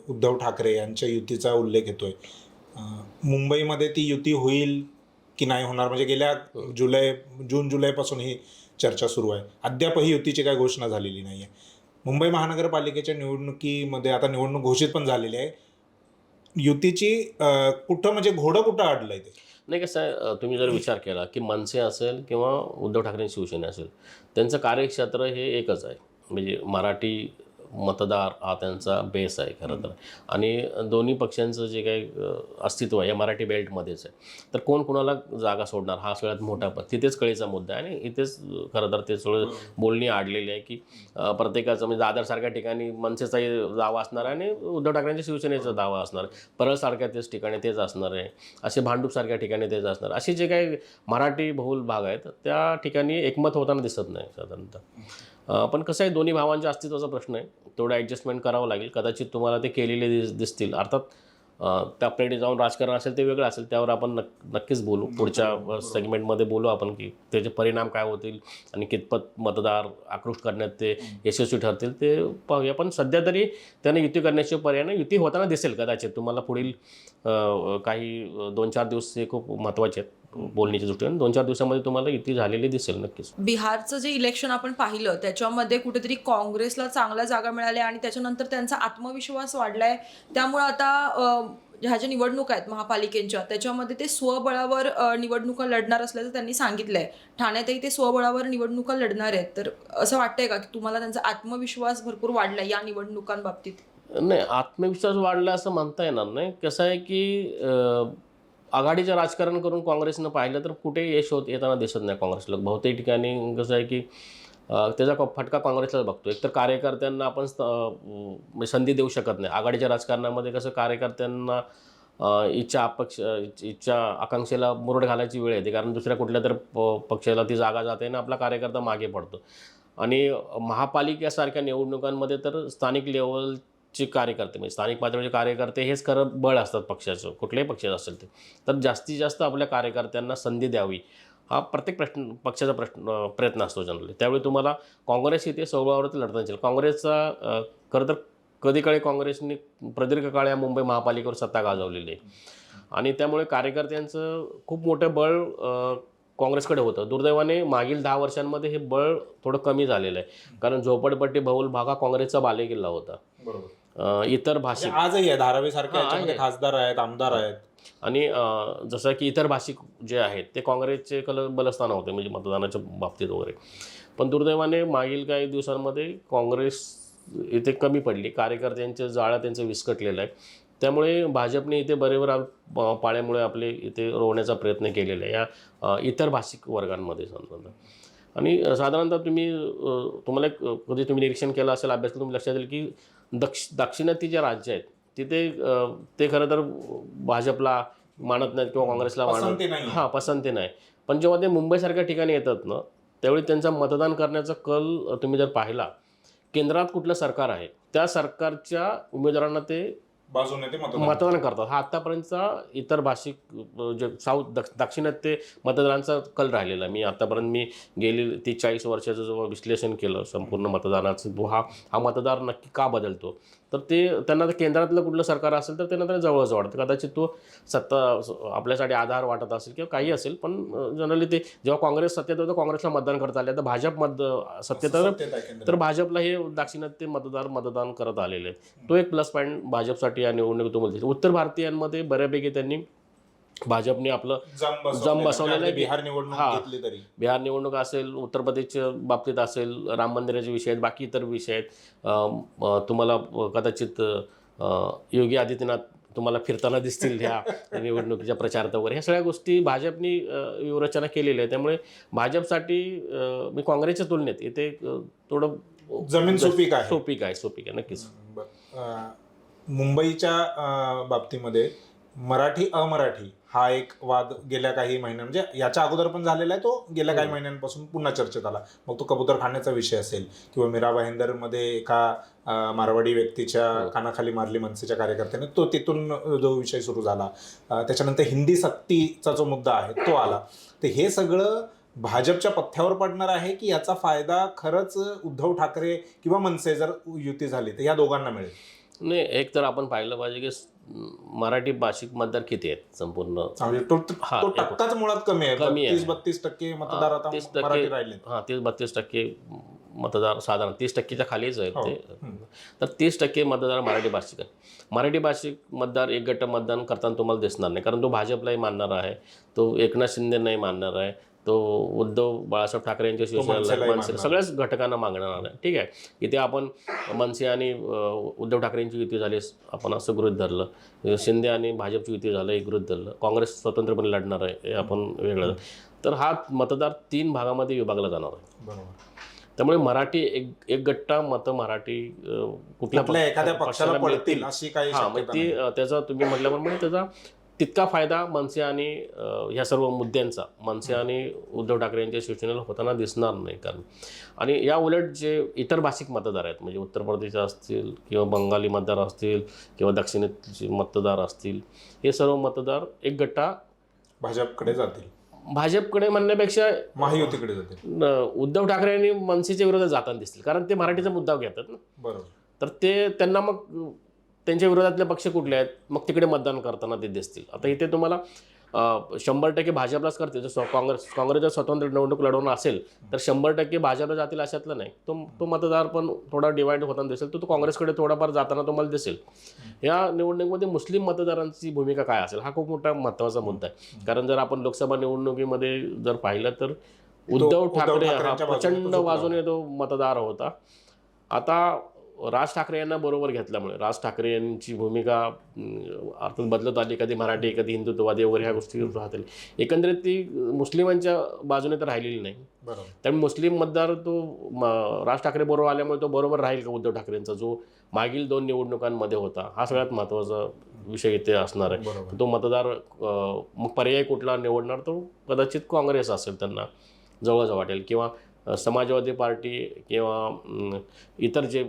उद्धव ठाकरे यांच्या युतीचा उल्लेख येतोय. मुंबईमध्ये ती युती होईल की नाही होणार, म्हणजे गेल्या जून जुलैपासून ही चर्चा सुरू आहे. अद्याप ही युतीची काही घोषणा झालेली नाही आहे. मुंबई महानगरपालिकेच्या निवडणुकीमध्ये आता निवडणूक घोषित पण झालेली आहे. युतीची कुठं म्हणजे घोडं कुठं अडलंय ते नाही. कसं आहे, तुम्ही जर विचार केला की मनसे असेल किंवा उद्धव ठाकरे शिवसेना असेल, त्यांचं कार्यक्षेत्र हे एकच आहे. म्हणजे मराठी मतदार हा त्यांचा बेस आहे खरं तर. आणि दोन्ही पक्षांचं जे काही अस्तित्व आहे या मराठी बेल्टमध्येच आहे. तर कोण कुणाला जागा सोडणार हा सगळ्यात मोठा तिथेच कळीचा मुद्दा आहे. आणि इथेच खरं तर ते सगळं बोलणी आडलेली आहे की प्रत्येकाचं म्हणजे दादरसारख्या ठिकाणी मनसेचाही दावा असणार आहे आणि उद्धव ठाकरेंच्या शिवसेनेचा दावा असणार आहे. परळसारख्या तेच ठिकाणी तेच असणार आहे. असे भांडूपसारख्या ठिकाणी तेच असणार. असे जे काही मराठी बहुल भाग आहेत त्या ठिकाणी एकमत होताना दिसत नाही साधारणतः. पण कसं आहे, दोन्ही भावांच्या अस्तित्वाचा प्रश्न आहे. तेवढं ॲडजस्टमेंट करावं लागेल. कदाचित तुम्हाला ते केलेले दिसतील. अर्थात त्या प्लेटी जाऊन राजकारण असेल ते वेगळं असेल, त्यावर आपण नक्कीच बोलू. पुढच्या सेगमेंटमध्ये बोलू आपण की त्याचे परिणाम काय होतील आणि कितपत मतदार आकृष्ट करण्यात ते यशस्वी ठरतील ते पाहूया. पण सध्या तरी त्याने युती करण्याचे पर्याय युती होताना दिसेल कदाचित. तुम्हाला पुढील काही 2-4 दिवस हे खूप महत्त्वाचे आहेत बोलण्याच्या दृष्टीने. 2-4 दिवसामध्ये तुम्हाला युती झालेली दिसेल नक्कीच. बिहारचं जे इलेक्शन आपण पाहिलं त्याच्यामध्ये कुठेतरी काँग्रेसला चांगल्या जागा मिळाल्या आणि त्याच्यानंतर त्यांचा आत्मविश्वास वाढलाय. त्यामुळे आता ह्या ज्या निवडणुका आहेत महापालिकेच्या त्याच्यामध्ये ते स्वबळावर निवडणुका लढणार असल्याचं त्यांनी सांगितलंय. ठाण्यातही ते स्वबळावर निवडणुका लढणार आहेत. तर असं वाटतंय का की तुम्हाला त्यांचा आत्मविश्वास भरपूर वाढला या निवडणुकांबाबतीत? नाही, आत्मविश्वास वाढला असं म्हणता येणार नाही. कसं आहे की आघाडीचं राजकारण करून काँग्रेसनं पाहिलं तर कुठे यश येताना दिसत नाही काँग्रेसला. बहुतेक ठिकाणी कसं आहे की त्याचा फटका काँग्रेसलाच बघतो. एकतर कार्यकर्त्यांना आपण संधी देऊ शकत नाही. आघाडीच्या राजकारणामध्ये कसं कार्यकर्त्यांना इच्छा आकांक्षेला मुरड घालायची वेळ येते, कारण दुसऱ्या कुठल्या तर पक्षाला ती जागा जाते आणि आपला कार्यकर्ता मागे पडतो. आणि महापालिकेसारख्या निवडणुकांमध्ये तर स्थानिक लेवल चे कार्यकर्ते म्हणजे स्थानिक पातळीचे कार्यकर्ते हेच खरं बळ असतात पक्षाचं, कुठल्याही पक्षाचं असेल ते. तर जास्तीत जास्त आपल्या कार्यकर्त्यांना संधी द्यावी हा प्रत्येक पक्षाचा प्रयत्न असतो जनरली. त्यावेळी तुम्हाला काँग्रेस इथे स्वबळावरती लढता येईल. काँग्रेसचा खरं तर कधी काळी काँग्रेसने प्रदीर्घ काळ या मुंबई महापालिकेवर सत्ता गाजवलेली आहे आणि त्यामुळे कार्यकर्त्यांचं खूप मोठं बळ काँग्रेसकडे होतं. दुर्दैवाने मागील 10 वर्षांमध्ये हे बळ थोडं कमी झालेलं आहे, कारण झोपडपट्टी बहुल भाग हा काँग्रेसचा बालेकिल्ला होता. बरोबर. इतर भाषिक आजही आहे, धारावी सारख्या हा, याच्यामध्ये आहे. खासदार आहेत, आमदार आहेत. आणि जसं की इतर भाषिक जे आहेत ते काँग्रेसचे बलस्थान होते म्हणजे मतदानाच्या बाबतीत वगैरे. पण दुर्दैवाने मागील काही दिवसांमध्ये काँग्रेस इथे कमी पडली, कार्यकर्त्यांचं जाळं त्यांचं विस्कटलेलं आहे. त्यामुळे भाजपने इथे बरेबर पाळ्यामुळे आपले इथे रोवण्याचा प्रयत्न केलेला आहे या इतर भाषिक वर्गांमध्ये समजा. आणि साधारणतः तुम्हाला कधी तुम्ही निरीक्षण केलं असेल, अभ्यास करून तुम्ही लक्षात येईल की दाक्षिणात्य जे राज्य आहेत तिथे ते खरं तर भाजपला मानत नाहीत किंवा काँग्रेसला पसंती नाही. पसंती नाही. पण जेव्हा ते मुंबईसारख्या ठिकाणी येतात ना, त्यावेळी त्यांचा मतदान करण्याचा कल तुम्ही जर पाहिला, केंद्रात कुठलं सरकार आहे त्या सरकारच्या उमेदवारांना ते बाजूने ते मतदान करतात. हा आत्तापर्यंतचा इतर भाषिक जे दाक्षिणात्य मतदारांचा कल राहिलेला आहे. मी गेली 30-40 वर्षाचं जेव्हा विश्लेषण केलं संपूर्ण मतदानाचं, हा मतदार नक्की का बदलतो, तर त्यांना केंद्रातलं कुठलं सरकार असेल तर त्यांना जवळच वाटतं. कदाचित तो सत्ता आपल्यासाठी आधार वाटत असेल किंवा काही असेल, पण जनरली ते जेव्हा काँग्रेस सत्तेत होतं काँग्रेसला मतदान करता आले, तर भाजप सत्तेत तर भाजपला हे दाक्षिणात्य मतदान करत आलेले आहेत. तो एक प्लस पॉईंट भाजपसाठी या निवडणुकीत. उत्तर भारतीयांमध्ये बऱ्यापैकी त्यांनी भाजपने आपलं जम बसवलेलं आहे. बिहार निवडणूक घेतली तरी बिहार निवडणूक असेल, उत्तर प्रदेशच्या बाबतीत असेल, राम मंदिराचे विषय आहेत, बाकी इतर विषय आहेत. तुम्हाला कदाचित योगी आदित्यनाथ तुम्हाला फिरताना दिसतील ह्या निवडणुकीच्या प्रचारात वगैरे. ह्या सगळ्या गोष्टी भाजपनी व्यूहरचना केलेली आहे. त्यामुळे भाजपसाठी मी काँग्रेसच्या तुलनेत इथे थोडं जमीन सोपीक आहे नक्कीच. मुंबईच्या बाबतीमध्ये मराठी अमराठी हा एक वाद गेल्या काही महिन्या म्हणजे याच्या अगोदर पण झालेला आहे, तो गेल्या काही महिन्यांपासून पुन्हा चर्चेत आला. मग तो कबूतरखान्याचा विषय असेल किंवा मीरा भाईंदरमध्ये एका मारवाडी व्यक्तीच्या कानाखाली मारली मनसेच्या कार्यकर्त्याने, तो तिथून जो विषय सुरू झाला. त्याच्यानंतर हिंदी सक्तीचा जो मुद्दा आहे तो आला. तर हे सगळं भाजपच्या पथ्यावर पडणार आहे की याचा फायदा खरंच उद्धव ठाकरे किंवा मनसे जर युती झाली तर या दोघांना मिळेल? नाही, एक तर आपण पाहिलं पाहिजे की मराठी भाषिक मतदार किती आहेत संपूर्ण. तो टक्काच मुळात कमी आहे. 30-32% मतदार आता 30% मराठी राहिले. 30-32% मतदार साधारण 30%च्या खालीच आहेत ते. तर 30% मतदार मराठी भाषिक आहेत. मराठी भाषिक मतदार एक गट मतदान करताना तुम्हाला दिसणार नाही, कारण तो भाजपलाही मानणार आहे, तो एकनाथ शिंदे नाही मानणार आहे, तो उद्धव बाळासाहेब ठाकरे यांच्या शिवसेनेला मनसे सगळ्याच घटकांना मागणार आहे. ठीक आहे, इथे आपण मनसे आणि उद्धव ठाकरेंची युती झाली आपण असं गृहीत धरलं, शिंदे आणि भाजपची युती झालं हे गृहीत धरलं, काँग्रेस स्वतंत्रपणे लढणार आहे हे आपण वेगळं. तर हा मतदार 3 भागामध्ये विभागला जाणार आहे. बरोबर. त्यामुळे मराठी एक गट्टा मतं मराठी कुठल्या एखाद्या पक्षाला पडतील अशी काही त्याचा तुम्ही म्हटल्याप्रमाणे त्याचा तितका फायदा मनसे आणि ह्या सर्व मुद्द्यांचा मनसे आणि उद्धव ठाकरे यांच्या शिवसेनेला होताना दिसणार नाही. कारण आणि या उलट जे इतर भाषिक मतदार आहेत म्हणजे उत्तर प्रदेश असतील किंवा बंगाली मतदार असतील किंवा दक्षिणेचे मतदार असतील, हे सर्व मतदार एक गट्टा भाजपकडे जातील. भाजपकडे म्हणण्यापेक्षा महायुतीकडे जातील. उद्धव ठाकरे आणि मनसेच्या विरोधात जाताना दिसतील, कारण ते मराठीचा मुद्दा घेतात ना. बरोबर. तर त्यांना मग त्यांच्या विरोधातले पक्ष कुठले आहेत मग तिकडे मतदान करताना ते दिसतील. आता इथे तुम्हाला 100% भाजपलाच करतील. जर काँग्रेस जर स्वतंत्र निवडणूक लढवणं असेल तर 100% भाजपला जातील अशातलं नाही. तो मतदार पण थोडा डिवाइड होताना दिसेल, तो काँग्रेसकडे थोडाफार जाताना तुम्हाला दिसेल. या निवडणुकीमध्ये मुस्लिम मतदारांची भूमिका काय असेल हा खूप मोठा महत्त्वाचा मुद्दा आहे. कारण जर आपण लोकसभा निवडणुकीमध्ये जर पाहिलं तर उद्धव ठाकरे हा प्रचंड बाजूने तो मतदार होता. आता राज ठाकरे यांना बरोबर घेतल्यामुळे राज ठाकरे यांची भूमिका अर्थात बदलत आली, कधी मराठी कधी हिंदुत्ववादी वगैरे ह्या गोष्टी राहतील. एकंदरीत ती मुस्लिमांच्या बाजूने तर राहिलेली नाही. त्यामुळे मुस्लिम मतदार तो राज ठाकरे बरोबर आल्यामुळे तो बरोबर राहील का उद्धव ठाकरेंचा जो मागील 2 निवडणुकांमध्ये होता, हा सगळ्यात महत्त्वाचा विषय इथे असणार आहे. तो मतदार मग पर्याय कुठला निवडणार, तो कदाचित काँग्रेस असेल त्यांना जवळजवळ वाटेल, किंवा समाजवादी पार्टी किंवा इतर जे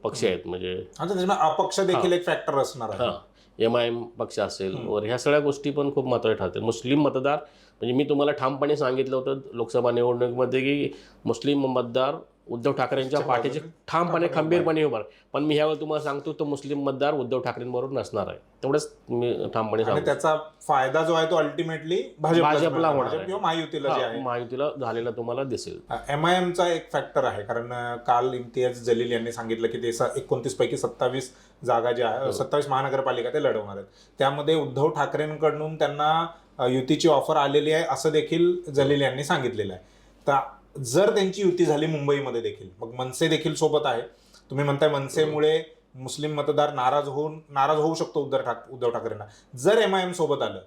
पक्ष आहेत म्हणजे आता त्याच्यामध्ये अपक्ष देखील एक फॅक्टर असणार आहे. हां MIM पक्ष असेल वर ह्या सगळ्या गोष्टी पण खूप महत्त्वाच्या ठरतील. मुस्लिम मतदार म्हणजे मी तुम्हाला ठामपणे सांगितलं होतं लोकसभा निवडणुकीमध्ये की मुस्लिम मतदार उद्धव ठाकरेंच्या पाठीचे ठामपणे खंबीरपणे उभा आहे. पण मी ह्यावर तुम्हाला सांगतो तो मुस्लिम मतदार उद्धव ठाकरेंबरोबर नसणार आहे. तेवढंच मी ठामपणे आणि सांगतो. त्याचा फायदा जो आहे तो अल्टिमेटली भाजपला होणार आहे. किंवा महायुतीला जे आहे महायुतीला झालेला तुम्हाला दिसेल. MIMचा एक फॅक्टर आहे, कारण काल इम्तियाज जलील यांनी सांगितलं की ते 29 पैकी 27 जागा ज्या आहे 27 महानगरपालिका ते लढवणार आहेत. त्यामध्ये उद्धव ठाकरेंकडून त्यांना युतीची ऑफर आलेली आहे असं देखील जलील यांनी सांगितलेलं आहे. तर जर त्यांची युती झाली मुंबईमध्ये देखील, मग मनसे देखील सोबत आहे. तुम्ही म्हणताय मनसेमुळे मुस्लिम मतदार नाराज होऊ शकतो उद्धव ठाकरेंना. जर MIM सोबत आलं,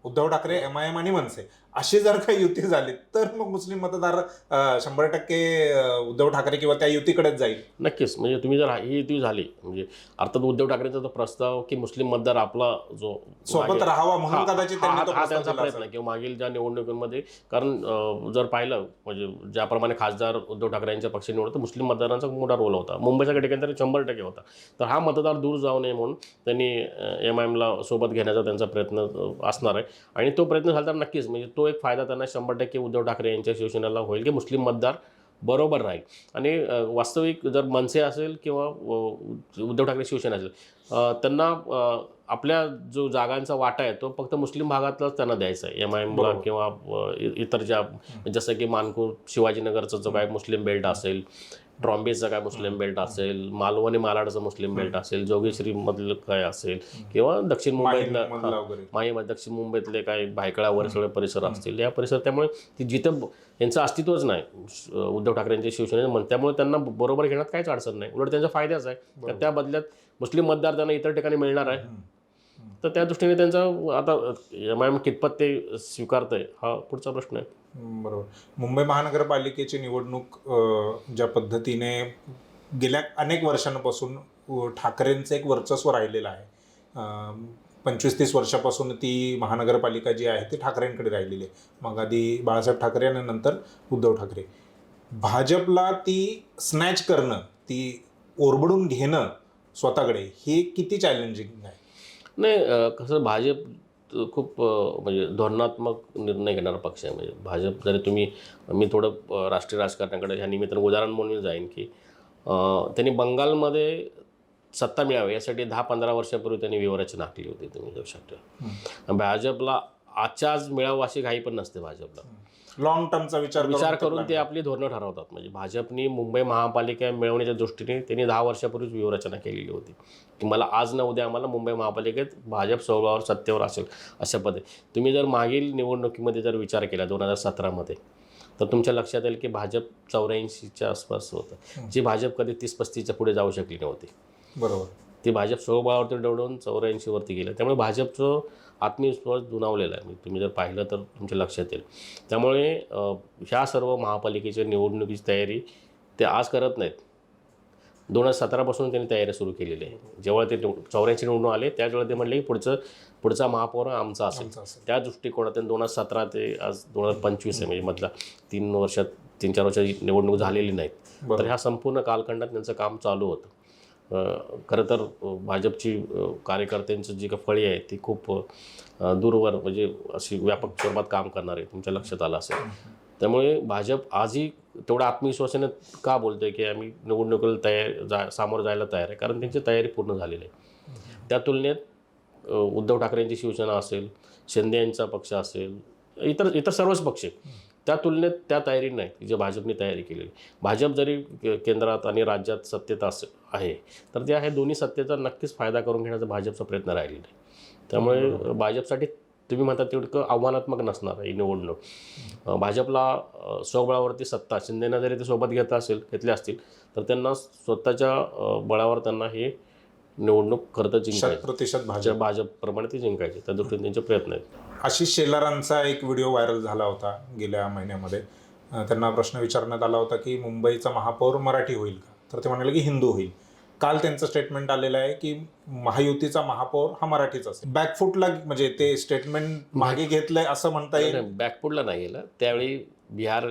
उद्धव ठाकरे MIM आणि मनसे अशी जर काही युती झाली तर मग मुस्लिम मतदार 100% उद्धव ठाकरे किंवा त्या युतीकडेच जाईल. नक्कीच. म्हणजे तुम्ही जर ही युती झाली म्हणजे अर्थात उद्धव ठाकरेंचा तो प्रस्ताव की मुस्लिम मतदार आपला जो सोबत राहावा म्हणून कदाचित त्यांनी तो हा प्रस्ताव त्यांचा दिला प्रयत्न असेल. किंवा मागील ज्या निवडणुकीमध्ये कारण जर पाहिलं म्हणजे ज्याप्रमाणे खासदार उद्धव ठाकरे यांच्या पक्ष निवडलं तर मुस्लिम मतदारांचा मोठा रोल होता. मुंबईच्या ठिकाणी तरी 100% होता. तर हा मतदार दूर जाऊ नये म्हणून त्यांनी MIMला सोबत घेण्याचा त्यांचा प्रयत्न असणार आहे. आणि तो प्रयत्न झाला तर नक्कीच म्हणजे तो एक फायदा त्यांना 100% उद्धव ठाकरे यांच्या शिवसेनेला होईल की मुस्लिम मतदार बरोबर राहील. आणि वास्तविक जर मनसे असेल किंवा उद्धव ठाकरे शिवसेना असेल त्यांना आपल्या जो जागांचा वाटा आहे तो फक्त मुस्लिम भागातलाच त्यांना द्यायचा आहे. MIMला किंवा इतर ज्या जसं की मानपूर शिवाजीनगरचं जो काय मुस्लिम बेल्ट असेल, ट्रॉम्बेचा काय मुस्लिम बेल्ट असेल, मालवणी मालाडचं मुस्लिम बेल्ट असेल, जोगेश्वरी मधलं काय असेल किंवा दक्षिण मुंबईतलं दक्षिण मुंबईतले काय भायखळावर सगळे परिसर असतील या परिसर. त्यामुळे जिथं यांचं अस्तित्वच नाही उद्धव ठाकरेंच्या शिवसेनेचं, त्यामुळे त्यांना बरोबर घेण्यात काहीच अडचण नाही, उलट त्यांचा फायदाच आहे. तर त्या बदल्यात मुस्लिम मतदार त्यांना इतर ठिकाणी मिळणार आहे. तर त्या दृष्टीने त्यांचा आता MIM कितपत ते स्वीकारतंय हा पुढचा प्रश्न आहे. बरोबर. मुंबई महानगरपालिकेची निवडणूक ज्या पद्धतीने गेल्या अनेक वर्षांपासून ठाकरेंचं एक वर्चस्व राहिलेलं आहे. 25-30 वर्षापासून ती महानगरपालिका जी आहे ती ठाकरेंकडे राहिलेली आहे. मग आधी बाळासाहेब ठाकरे आणि नंतर उद्धव ठाकरे. भाजपला ती स्नॅच करणं, ती ओरबडून घेणं स्वतःकडे, हे किती चॅलेंजिंग आहे? नाही कसं भाजप खूप म्हणजे धोरणात्मक निर्णय घेणारा पक्ष आहे. म्हणजे भाजप जरी मी थोडं राष्ट्रीय राजकारणाकडे ह्या निमित्तानं उदाहरण म्हणून जाईन की त्यांनी बंगालमध्ये सत्ता मिळावी यासाठी 10-15 वर्षापूर्वी त्यांनी व्यूहरचना आखली होती. तुम्ही लक्षात ठेवा. भाजपला आजच्या आज मिळावं अशी घाई पण नसते. भाजपला लॉंग टर्मचा विचार करून ते आपली धोरणं ठरवतात. म्हणजे भाजपनी मुंबई महापालिका मिळवण्याच्या दृष्टीने त्यांनी 10 वर्षापूर्वीच व्यूहरचना केलेली होती की मला आज न उद्या आम्हाला मुंबई महापालिकेत भाजप स्वबळावर सत्तेवर असेल अशा पद्धती. तुम्ही जर मागील निवडणुकीमध्ये जर विचार केला 2017मध्ये तर तुमच्या लक्षात येईल की भाजप 84च्या आसपास होतं, जी भाजप कधी 30-35च्या पुढे जाऊ शकली नव्हती. बरोबर. ती भाजप स्वबळावरती निवडून 84वरती गेलं. त्यामुळे भाजपचं आत्मविश्वास दुणावलेला आहे. तुम्ही जर पाहिलं तर तुमच्या लक्षात येईल. त्यामुळे ह्या सर्व महापालिकेच्या निवडणुकीची तयारी ते आज करत नाहीत. 2017पासून त्यांनी तयारी सुरू केलेली आहे. जेव्हा ते 84 निवडून आले त्यावेळेला ते म्हणले की पुढचा महापौर आमचा असेल. त्या दृष्टिकोनातून 2017 ते आज 2025 आहे म्हणजे मधला 3-4 वर्षाची निवडणूक झालेली नाहीत. तर ह्या संपूर्ण कालखंडात त्यांचं काम चालू होतं. खरं तर भाजपची कार्यकर्त्यांची जी काही फळी आहे ती खूप दूरवर म्हणजे अशी व्यापक स्वरूपात काम करणार आहे. तुमच्या लक्षात आलं असेल. त्यामुळे भाजप आजही तेवढ्या आत्मविश्वासाने का बोलतोय की आम्ही निवडणुकीला सामोरं जायला तयार आहे, कारण त्यांची तयारी पूर्ण झालेली आहे. त्या तुलनेत उद्धव ठाकरेंची शिवसेना असेल, शिंदे यांचा पक्ष असेल, इतर सर्वच पक्ष त्या तुलनेत त्या तयारी नाही जे भाजपने तयारी केलेली. भाजप जरी केंद्रात आणि राज्यात सत्तेत आहे तर ते आहे दोन्ही सत्तेचा नक्कीच फायदा करून घेण्याचा भाजपचा प्रयत्न राहिलेला आहे. त्यामुळे भाजपसाठी तुम्ही म्हणता तेवढं आव्हानात्मक नसणार ही निवडणूक. भाजपला स्वबळावरती सत्ता शिंदेना जरी ते सोबत घेतले असतील तर त्यांना स्वतःच्या बळावर त्यांना हे निवडणूक खरं तर जिंकायची. भाजपप्रमाणे ती जिंकायची. त्या दृष्टीने त्यांचे प्रयत्न आहेत. आशिष शेलारांचा एक व्हिडिओ व्हायरल झाला होता गेल्या महिन्यामध्ये. त्यांना प्रश्न विचारण्यात आला होता की मुंबईचा महापौर मराठी होईल का, तर ते म्हणाले की हिंदू होईल. काल त्यांचं स्टेटमेंट आलेलं आहे की महायुतीचा महापौर हा मराठीच असेल. बॅकफुटला म्हणजे ते स्टेटमेंट मागे घेतलंय असं म्हणता येईल? बॅकफुटला नाही गेलं. त्यावेळी बिहार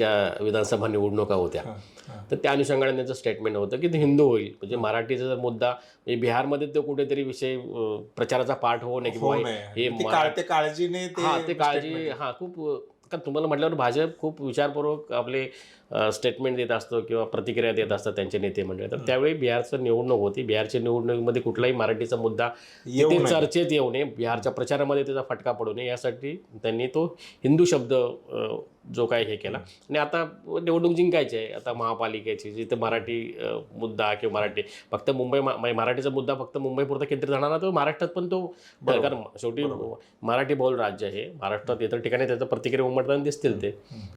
विधानसभा निवडणुका होत्या. तर त्या अनुषंगाने त्यांचं स्टेटमेंट होतं की ते हिंदू होईल, म्हणजे मराठीचा जर मुद्दा म्हणजे बिहारमध्ये तो कुठेतरी विषय प्रचाराचा पाठ होऊ नये की होऊ बाबा नये. हे ते काळजीने ते काळजी खूप कारण तुम्हाला म्हटल्यावर भाजप खूप विचारपूर्वक आपले स्टेटमेंट देत असतो किंवा प्रतिक्रिया देत असतात त्यांचे नेते मंडळी. तर त्यावेळी बिहारचं निवडणूक होती. बिहारच्या निवडणुकीमध्ये कुठलाही मराठीचा मुद्दा तिथे चर्चेत येऊ नये, बिहारच्या प्रचारामध्ये त्याचा फटका पडू नये, यासाठी त्यांनी तो हिंदू शब्द जो काय हे केला. आणि आता निवडणूक जिंकायची आहे आता महापालिकेची, जिथे मराठी मुद्दा किंवा मराठी फक्त मराठीचा मुद्दा फक्त मुंबईपुरता केंद्रित राहणार ना, तो महाराष्ट्रात पण तो कारण शेवटी मराठी बहुल राज्य आहे. महाराष्ट्रात इतर ठिकाणी त्याचं प्रतिक्रिया उमटताना दिसतील. ते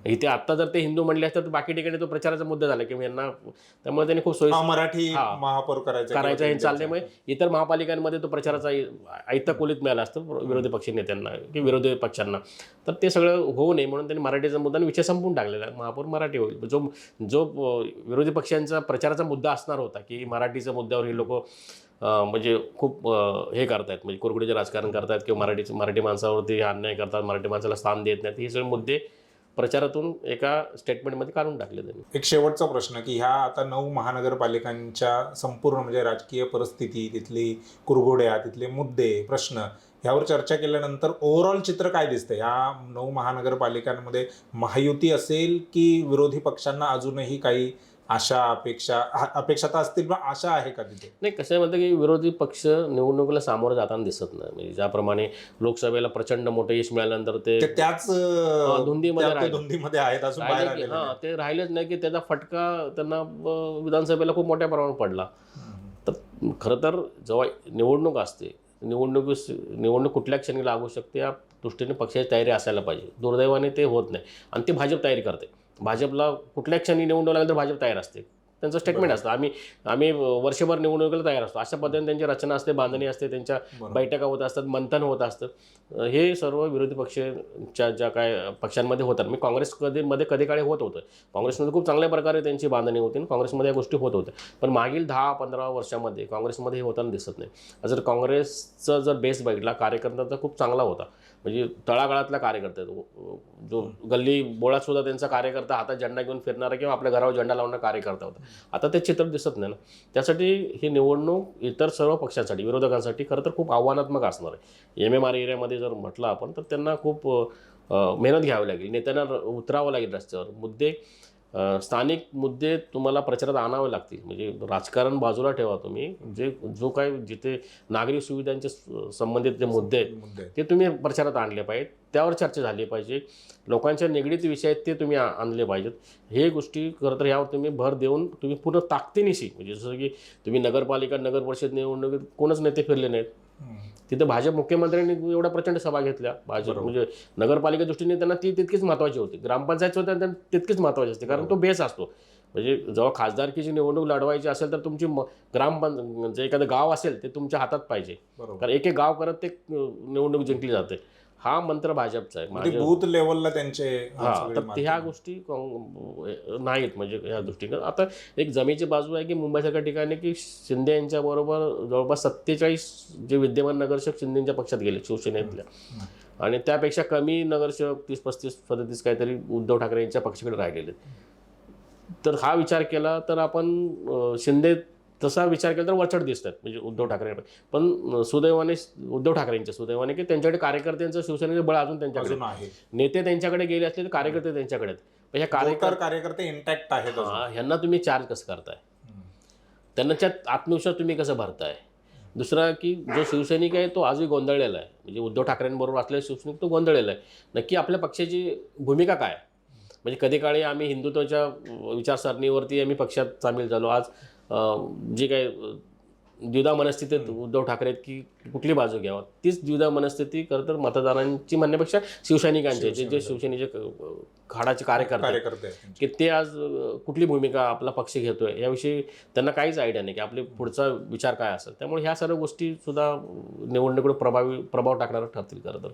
इथे आत्ता जर ते हिंदू म्हणले असतात तर बाकी ठिकाणी तो प्रचाराचा मुद्दा झाला किंवा यांना, त्यामुळे त्यांनी खूप सोयी मराठी महापौर करायचं हे चालल्यामुळे इतर महापालिकांमध्ये तो प्रचाराचा आयत्ता खोलीत मिळाला असतं विरोधी पक्ष नेत्यांना किंवा विरोधी पक्षांना. तर ते सगळं होऊ नये म्हणून त्यांनी मराठीचा मुद्दा विषय संपून टाकलेला आहे. महापौर मराठी होईल. जो विरोधी पक्षांचा प्रचाराचा मुद्दा असणार होता की मराठीच्या मुद्द्यावर हे लोक म्हणजे खूप हे करतायत, म्हणजे कुरकुडीचे राजकारण करतायत किंवा मराठी माणसावरती अन्याय करतात, मराठी माणसाला स्थान देत नाहीत, हे सगळे मुद्दे प्रचारातून एका स्टेटमेंटमध्ये काढून टाकले त्यांनी. एक शेवटचा प्रश्न की ह्या आता 9 महानगरपालिकांच्या संपूर्ण म्हणजे राजकीय परिस्थिती, तिथली कुरघोड्या, तिथले मुद्दे, प्रश्न ह्यावर चर्चा केल्यानंतर ओव्हरऑल चित्र काय दिसतंय? ह्या 9 महानगरपालिकांमध्ये महायुती असेल की विरोधी पक्षांना अजूनही काही आशा अपेक्षा तर असतील, पण आशा आहे का तिथे? नाही, कसं आहे म्हणतं की विरोधी पक्ष निवडणुकीला सामोरं जाताना दिसत नाही. म्हणजे ज्याप्रमाणे लोकसभेला प्रचंड मोठं यश मिळाल्यानंतर ते त्याच धुंदीमध्ये आहेत, अजून बाहेर आलेले नाही. ते राहिलेच नाही की त्याचा फटका त्यांना विधानसभेला खूप मोठ्या प्रमाणात पडला. तर खरं तर जेव्हा निवडणूक असते, निवडणूक कुठल्या क्षणी लागू शकते या दृष्टीने पक्षाची तयारी असायला पाहिजे. दुर्दैवाने ते होत नाही आणि ती भाजप तयारी करते. भाजपला कुठल्या क्षणी निवडणूक लागली तर भाजप तयार असते. त्यांचं स्टेटमेंट असतं, आम्ही वर्षभर निवडणुकीला तयार असतो. अशा पद्धतीने त्यांची रचना असते, बांधणी असते, त्यांच्या बैठका होत असतात, मंथन होत असतं. हे सर्व विरोधी पक्षाच्या ज्या काय पक्षांमध्ये होतात, मी काँग्रेसमध्ये कधी काळी होत होतं. काँग्रेसमध्ये खूप चांगल्या प्रकारे त्यांची बांधणी होती आणि काँग्रेसमध्ये या गोष्टी होत होत्या. पण मागील 10-15 वर्षामध्ये काँग्रेसमध्ये हे होताना दिसत नाही. जर काँग्रेसचा जर बेस बघितला, कार्यकर्त्यांचा खूप चांगला होता. म्हणजे तळागाळातला कार्यकर्ता, जो गल्ली बोळात सुद्धा त्यांचा कार्यकर्ता हातात झेंडा घेऊन फिरणारा किंवा आपल्या घरावर झेंडा लावणारा कार्यकर्ता होता. आता ते चित्र दिसत नाही ना. त्यासाठी ही निवडणूक इतर सर्व पक्षांसाठी, विरोधकांसाठी खरं तर खूप आव्हानात्मक असणार आहे. MMR एरियामध्ये जर म्हटलं आपण तर त्यांना खूप मेहनत घ्यावी लागेल, नेत्यांना उतरावं लागेल रस्त्यावर. स्थानिक मुद्दे तुम्हाला प्रचारात आणावे लागतील. म्हणजे राजकारण बाजूला ठेवा, तुम्ही जो काय जिथे नागरिक सुविधांचे संबंधित जे मुद्दे आहेत ते तुम्ही प्रचारात आणले पाहिजेत. त्यावर चर्चा झाली पाहिजे. लोकांच्या निगडीत विषय आहेत ते तुम्ही आणले पाहिजेत. हे गोष्टी खरं तर ह्यावर तुम्ही भर देऊन तुम्ही पूर्ण ताकदीनिशी, म्हणजे जसं की तुम्ही नगरपालिका, नगर परिषद निवडणुकीत कोणच नेते फिरले नाहीत. तिथं भाजप मुख्यमंत्र्यांनी एवढ्या प्रचंड सभा घेतल्या. भाजप म्हणजे नगरपालिका दृष्टीने त्यांना ती तितकीच महत्त्वाची होती. ग्रामपंचायत सुद्धा त्यांना तितकीच महत्त्वाची असते, कारण तो बेस असतो. म्हणजे जेव्हा खासदारकीची निवडणूक लढवायची असेल तर तुमची जे एखादं गाव असेल ते तुमच्या हातात पाहिजे. कारण एक गाव करत ते निवडणूक जिंकली जाते. हा मंत्र भाजपचा आहे. बूथ लेवलला त्यांचे तर ह्या गोष्टी नाहीत. म्हणजे ह्या दृष्टीने आता एक जमेची बाजू आहे की मुंबईसारख्या ठिकाणी की शिंदे यांच्याबरोबर जवळपास 47 जे विद्यमान नगरसेवक शिंदेच्या पक्षात गेले, शिवसेनेतल्या, आणि त्यापेक्षा कमी नगरसेवक 30-35-37 काहीतरी उद्धव ठाकरे यांच्या पक्षाकडे राहिलेले. तर हा विचार केला तर आपण शिंदे तसा विचार केला तर वरचढ दिसतात म्हणजे उद्धव ठाकरे. पण सुदैवाने उद्धव ठाकरेंच्या सुदैवाने की त्यांच्याकडे कार्यकर्त्यांचं, शिवसेनेचं बळ अजून त्यांच्याकडे आहे. नेते त्यांच्याकडे गेले असले तर कार्यकर्ते त्यांच्याकडे आहेत. कार्यकर्ते इंटॅक्ट आहेत. ह्यांना तुम्ही चार्ज कसं करताय? त्यांच्या आत्मविश्वास तुम्ही कसं भरताय? दुसरा की जो शिवसैनिक आहे तो आजही गोंधळलेला आहे. म्हणजे उद्धव ठाकरेंबरोबर असलेला शिवसैनिक तो गोंधळलेला आहे. नक्की आपल्या पक्षाची भूमिका काय? म्हणजे कधी काळी आम्ही हिंदुत्वाच्या विचारसरणीवरती आम्ही पक्षात सामील झालो. आज जी काय द्विधा मनस्थितीत उद्धव ठाकरे की कुठली बाजू घ्यावा, तीच द्विधा मनस्थिती खरं तर मतदारांची म्हणण्यापेक्षा शिवसैनिकांचे जे शिवसेनेचे खाडाचे कार्यकर्ते की ते आज कुठली भूमिका आपला पक्ष घेतोय याविषयी त्यांना काहीच आयडिया नाही की आपले पुढचा विचार काय असेल. त्यामुळे ह्या सर्व गोष्टी सुद्धा निवडणुकीवर प्रभाव टाकणारा ठरतील खरं तर.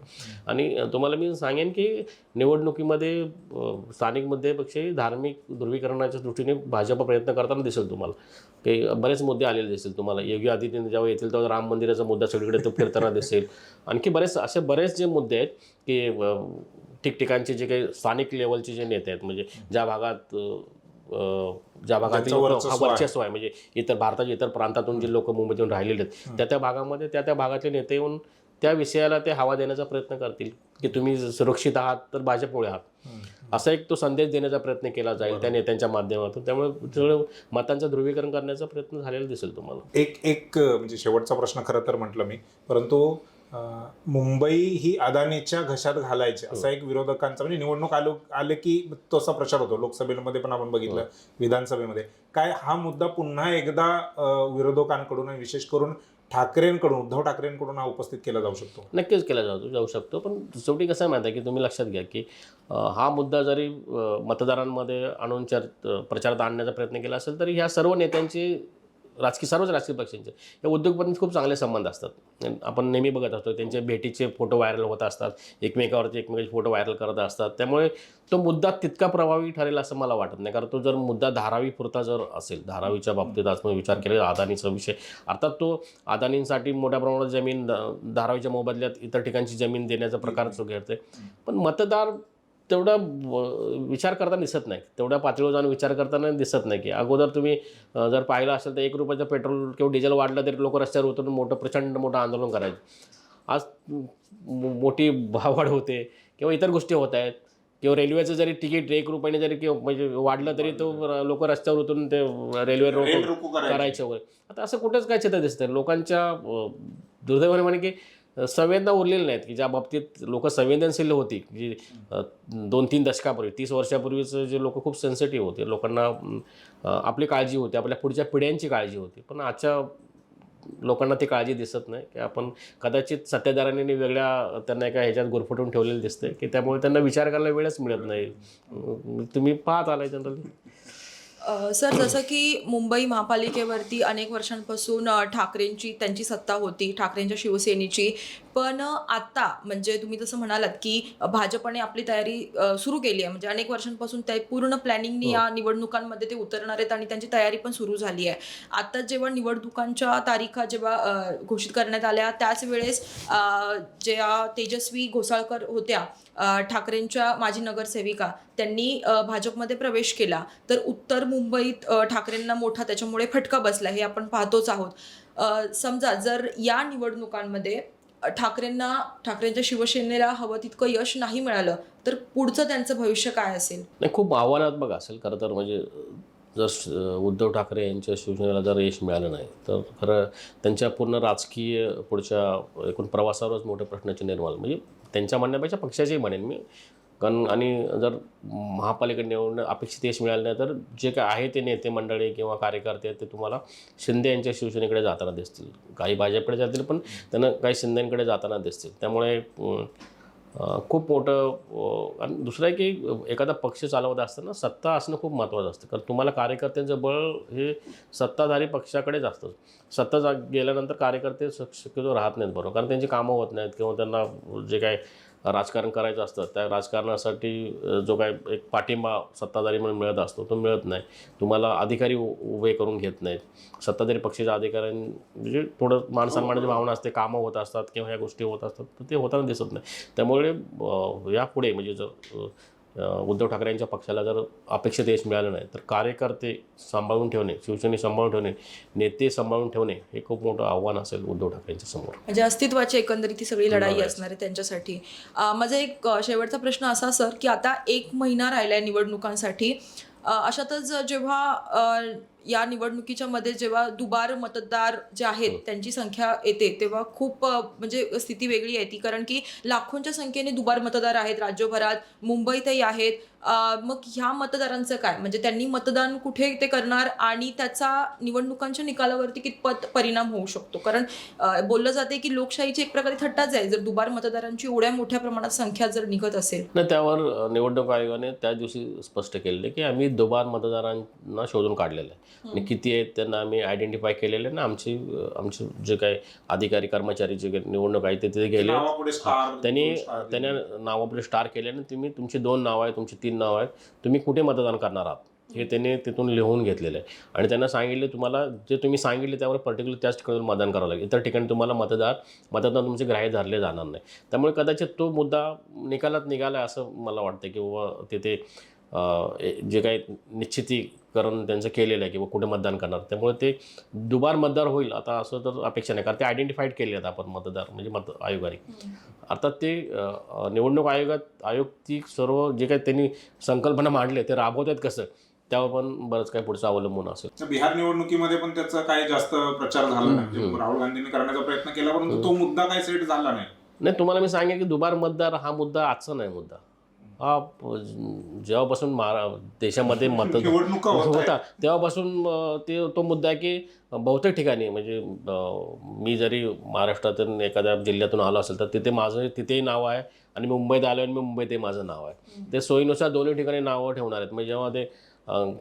आणि तुम्हाला मी सांगेन की निवडणुकीमध्ये स्थानिक मुद्द्यापेक्षाही धार्मिक ध्रुवीकरणाच्या दृष्टीने भाजप प्रयत्न करताना दिसेल तुम्हाला. काही बरेच मुद्दे आलेले दिसेल तुम्हाला. योगी आदित्यनाथ जेव्हा येतील तेव्हा राम मंदिराचा मुद्दा सगळीकडे तो फिरताना दिसेल. आणखी बरेच जे मुद्दे आहेत की ठिकठिकाणचे जे काही स्थानिक लेवलचे जे नेते आहेत, म्हणजे ज्या भागात ज्यांचं वर्चस्व आहे, म्हणजे भारताच्या इतर प्रांतातून जे लोक मुंबईतून राहिलेले आहेत त्या भागामध्ये त्या भागातले नेते येऊन त्या विषयाला ते हवा देण्याचा प्रयत्न करतील की तुम्ही सुरक्षित आहात तर भाजपमुळे आहात, असा एक तो संदेश देण्याचा प्रयत्न केला जाईल त्या नेत्यांच्या माध्यमातून. त्यामुळे सगळं मतांचं ध्रुवीकरण करण्याचा प्रयत्न झालेला दिसेल तुम्हाला. एक म्हणजे शेवटचा प्रश्न खरं तर म्हटलं मी, परंतु मुंबई ही अदानीच्या घशात घालायची असा एक विरोधकांचा, म्हणजे निवडणूक आले की तसा प्रचार होतो. लोकसभेमध्ये पण आपण बघितलं, विधानसभेमध्ये. काय हा मुद्दा पुन्हा एकदा विरोधकांकडून आणि विशेष करून उद्धव ठाकरेंकडून हा उपस्थित केला जाऊ शकतो? नक्कीच केला जाऊ शकतो, पण शेवटी कसं आहे माहिती आहे की तुम्ही लक्षात घ्या की हा मुद्दा जरी मतदारांमध्ये आणून प्रचारात आणण्याचा प्रयत्न केला असेल तरी ह्या सर्व नेत्यांची सर्वच राजकीय पक्षांचे या उद्योगपतींचे खूप चांगले संबंध असतात. आपण नेहमी बघत असतो त्यांचे भेटीचे फोटो व्हायरल होत असतात, एकमेकावरचे फोटो व्हायरल करत असतात. त्यामुळे तो मुद्दा तितका प्रभावी ठरेल असं मला वाटत नाही, कारण तो जर मुद्दा धारावी पुरता जर असेल, धारावीच्या बाबतीत आज विचार केला अदानीचा विषय, अर्थात तो अदानींसाठी मोठ्या प्रमाणात जमीन धारावीच्या मोबदल्यात इतर ठिकाणची जमीन देण्याचा प्रकार घडते, पण मतदार तेवढा विचार करताना दिसत नाही, तेवढ्या पातळीवर जाऊन विचार करताना दिसत नाही. की अगोदर तुम्ही जर पाहिलं असेल तर 1 रुपयाचं पेट्रोल किंवा डिझेल वाढलं तरी लोक रस्त्यावर उतरून प्रचंड मोठं आंदोलन करायचे. आज मोठी भाववाढ होते किंवा इतर गोष्टी होत आहेत, किंवा रेल्वेचं जरी तिकीट 1 रुपयाने जरी किंवा म्हणजे वाढलं तरी तो लोक रस्त्यावर उतरून ते रेल्वे रोको करायचे वगैरे. आता असं कुठेच काय चित्र दिसतं. लोकांच्या दुर्दैवाने म्हणे की संवेदना उरलेल्या नाहीत, की ज्या बाबतीत लोक संवेदनशील होती, जी 2-3 दशकापूर्वी 30 वर्षापूर्वीचं जे लोक खूप सेन्सिटिव्ह होते, लोकांना आपली काळजी होती, आपल्या पुढच्या पिढ्यांची काळजी होती. पण आजच्या लोकांना ती काळजी दिसत नाही, की आपण कदाचित सत्तेदारांनी वेगळ्या त्यांना एका ह्याच्यात गुरफटून ठेवलेलं दिसते, की त्यामुळे त्यांना विचार करायला वेळच मिळत नाही. तुम्ही पाहत आलाय जनरली. सर, जसं की मुंबई महापालिकेवरती अनेक वर्षांपासून ठाकरेंची त्यांची सत्ता होती, ठाकरेंच्या शिवसेनेची. पण आता म्हणजे तुम्ही जसं म्हणालात की भाजपने आपली तयारी सुरू केली आहे, म्हणजे अनेक वर्षांपासून ते पूर्ण प्लॅनिंगनी या निवडणुकांमध्ये ते उतरणार आहेत आणि त्यांची तयारी पण सुरू झाली आहे. आता जेव्हा निवडणुकांच्या तारीखा जेव्हा घोषित करण्यात आल्या त्याच वेळेस ज्या तेजस्वी घोसाळकर होत्या, ठाकरेंच्या माजी नगरसेविका, त्यांनी भाजपमध्ये प्रवेश केला. तर उत्तर मुंबईत ठाकरेंना मोठा त्याच्यामुळे फटका बसला, हे आपण पाहतोच आहोत. समजा जर या निवडणुकांमध्ये ठाकरेंच्या शिवसेनेला हवं तितकं यश नाही मिळालं तर पुढचं त्यांचं भविष्य काय असेल? नाही, खूप आव्हानात्मक असेल खरं तर. म्हणजे जर उद्धव ठाकरे यांच्या शिवसेनेला जर यश मिळालं नाही तर खरं त्यांच्या पूर्ण राजकीय पुढच्या एकूण प्रवासावरच मोठे प्रश्नाचे निर्माण, म्हणजे त्यांच्या म्हणण्यापेक्षा पक्षाचेही म्हणेन मी. कारण आणि जर महापालिका निवडणं अपेक्षित यश मिळालं नाही तर जे काय आहे ते नेते मंडळी किंवा कार्यकर्ते आहेत ते तुम्हाला शिंदे यांच्या शिवसेनेकडे जाताना दिसतील, काही भाजपकडे जातील पण त्यांना काही शिंदेंकडे जाताना दिसतील. त्यामुळे खूप मोठं. आणि दुसरं आहे की एखादा पक्ष चालवत असताना सत्ता असणं खूप महत्त्वाचं असतं, कारण तुम्हाला कार्यकर्त्यांचं बळ हे सत्ताधारी पक्षाकडेच असतं. सत्ता गेल्यानंतर कार्यकर्ते शक्यतो राहत नाहीत बरोबर, कारण त्यांची कामं होत नाहीत किंवा त्यांना जे काय राजकारण करायचं असतं त्या राजकारणासाठी जो काय एक पाठिंबा सत्ताधारी म्हणून मिळत असतो तो मिळत नाही. तुम्हाला अधिकारी उभे करून घेत नाहीत. सत्ताधारी पक्षाच्या अधिकाऱ्यांनी म्हणजे थोडं मानसन्मानाची भावना असते, कामं होत असतात किंवा ह्या गोष्टी होत असतात, तर ते होताना दिसत नाही. त्यामुळे यापुढे म्हणजे जर उद्धव ठाकरे यांच्या पक्षाला जर अपेक्षित यश मिळालं नाही तर कार्यकर्ते सांभाळून ठेवणे, शिवसेने सांभाळून ठेवणे, नेते सांभाळून ठेवणे हे खूप मोठं आव्हान असेल उद्धव ठाकरेंच्या समोर. म्हणजे अस्तित्वाची एकंदरीत ती सगळी लढाई असणार आहे त्यांच्यासाठी. माझा एक शेवटचा प्रश्न असा सर, की आता 1 महिना राहिलाय निवडणुकांसाठी. अशातच जेव्हा या निवडणुकीच्या मध्ये जेव्हा दुबार मतदार जे आहेत त्यांची संख्या येते तेव्हा खूप म्हणजे स्थिती वेगळी आहे ती, कारण की लाखोंच्या संख्येने दुबार मतदार आहेत राज्यभरात, मुंबईतही आहेत. मग ह्या मतदारांचं काय, म्हणजे त्यांनी मतदान कुठे ते करणार आणि त्याचा निवडणुकांच्या निकालावरती कितपत परिणाम होऊ शकतो? कारण बोललं जाते की लोकशाहीची एक प्रकारे थट्टाच आहे जर दुबार मतदारांची एवढ्या मोठ्या प्रमाणात संख्या जर निघत असेल. नाही, त्यावर निवडणूक आयोगाने त्या दिवशी स्पष्ट केलेले की आम्ही दुबार मतदारांना शोधून काढलेलं आहे आणि किती आहेत त्यांना आम्ही आयडेंटिफाय केलेले ना. आमचे जे काही अधिकारी कर्मचारी जे निवडणूक आहे ते तिथे गेले, त्यांनी नावापुढे स्टार केले आणि तुमची 2 नावं आहेत, तुमची 3 नावं आहेत, तुम्ही कुठे मतदान करणार आहात हे त्यांनी तिथून लिहून घेतलेलं आहे आणि त्यांना सांगितले तुम्हाला जे तुम्ही सांगितले त्यावर पर्टिक्युलर त्याच ठिकाणी मतदान करावं लागेल. इतर ठिकाणी तुम्हाला मतदान तुमचे ग्राह्य धरले जाणार नाही. त्यामुळे कदाचित तो मुद्दा निकालात निघाला असं मला वाटतं की बाबा तिथे जे काही निश्चितीकरण त्यांचं केलेलं आहे की बाबा कुठे मतदान करणार, त्यामुळे ते दुबार मतदार होईल आता असं तर अपेक्षा नाही. कारण ते आयडेंटिफाईड केले आहेत आपण मतदार म्हणजे आयोगाने. अर्थात ते निवडणूक आयोग ती सर्व जे काही त्यांनी संकल्पना मांडले ते राबवत आहेत कसं त्यावर पण बरंच काही पुढचं अवलंबून असेल. बिहार निवडणुकीमध्ये पण त्याचा काही जास्त प्रचार झाला नाही. म्हणजे राहुल गांधींनी करण्याचा प्रयत्न केला परंतु तो मुद्दा काही सेट झाला नाही. तुम्हाला मी सांगेन की दुबार मतदार हा मुद्दा आजचा नाही मुद्दा. हा जेव्हापासून देशामध्ये निवडणुका होता तेव्हापासून तो मुद्दा आहे की बहुतेक ठिकाणी म्हणजे मी जरी महाराष्ट्रातून एखाद्या जिल्ह्यातून आलो असेल तर तिथेही नाव आहे आणि मुंबईत आलो आणि मुंबईतही माझं नाव आहे. ते सोयीनुसार दोन्ही ठिकाणी नावं ठेवणार आहेत. म्हणजे जेव्हा ते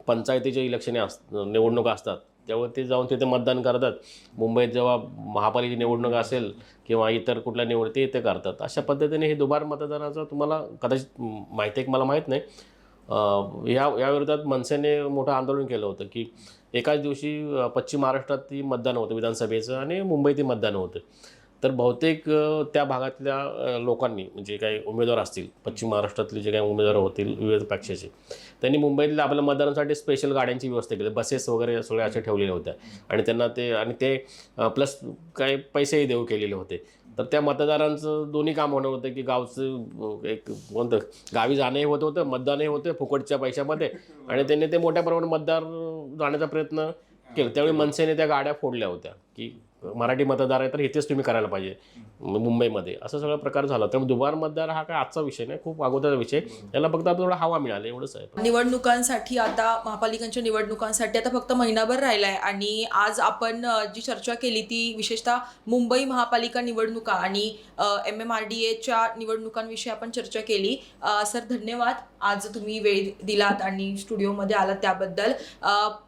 पंचायतीचे इलेक्शन निवडणुका असतात तेव्हा ते जाऊन तिथे मतदान करतात. मुंबईत जेव्हा महापालिकेची निवडणूक असेल किंवा इतर कुठल्या निवडते ते करतात. अशा पद्धतीने हे दुबार मतदानाचं तुम्हाला कदाचित माहिती आहे की मला माहीत नाही. या विरोधात मनसेने मोठं आंदोलन केलं होतं की एकाच दिवशी पश्चिम महाराष्ट्रातही मतदान होतं विधानसभेचं आणि मुंबईतही मतदान होतं. तर बहुतेक त्या भागातल्या लोकांनी म्हणजे काही उमेदवार असतील पश्चिम महाराष्ट्रातले जे काही उमेदवार होतील विविध पक्षाचे त्यांनी मुंबईतल्या आपल्या मतदानासाठी स्पेशल गाड्यांची व्यवस्था केली. बसेस वगैरे सगळे असे ठेवलेल्या होत्या आणि त्यांना ते प्लस काही पैसेही देऊ केलेले होते. तर त्या मतदारांचं दोन्ही काम होणं होतं की गावचं एक कोणतं गावी जाणंही होतं मतदानही होतं फुकटच्या पैशामध्ये आणि त्यांनी ते मोठ्या प्रमाणात मतदार जाण्याचा प्रयत्न केला. त्यावेळी मनसेने त्या गाड्या फोडल्या होत्या की मराठी मतदार आहे तर इथेच तुम्ही करायला पाहिजे मुंबईमध्ये, असं सगळा प्रकार झाला. त्यामुळे दुबार मतदार हा काय आजचा विषय नाही, खूप अगोदरचा विषय. याला फक्त आता थोडा हवा मिळाली एवढंच आहे. निवडणुकांसाठी आता महापालिकांच्या निवडणुकांसाठी आता फक्त महिनाभर राहिला आहे आणि आज आपण जी चर्चा केली ती विशेषतः मुंबई महापालिका निवडणुका आणि MMRDAच्या निवडणुकांविषयी आपण चर्चा केली. सर धन्यवाद, आज तुम्ही वेळ दिलात आणि स्टुडिओमध्ये आलात त्याबद्दल.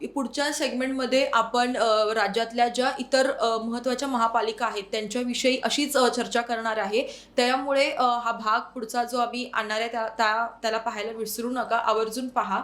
पुढच्या सेगमेंटमध्ये आपण राज्यातल्या ज्या इतर महत्त्वाच्या महापालिका आहेत त्यांच्याविषयी अशीच चर्चा करणार आहे. त्यामुळे हा भाग पुढचा जो आम्ही आणणार आहे त्याला पाहायला विसरू नका, आवर्जून पहा.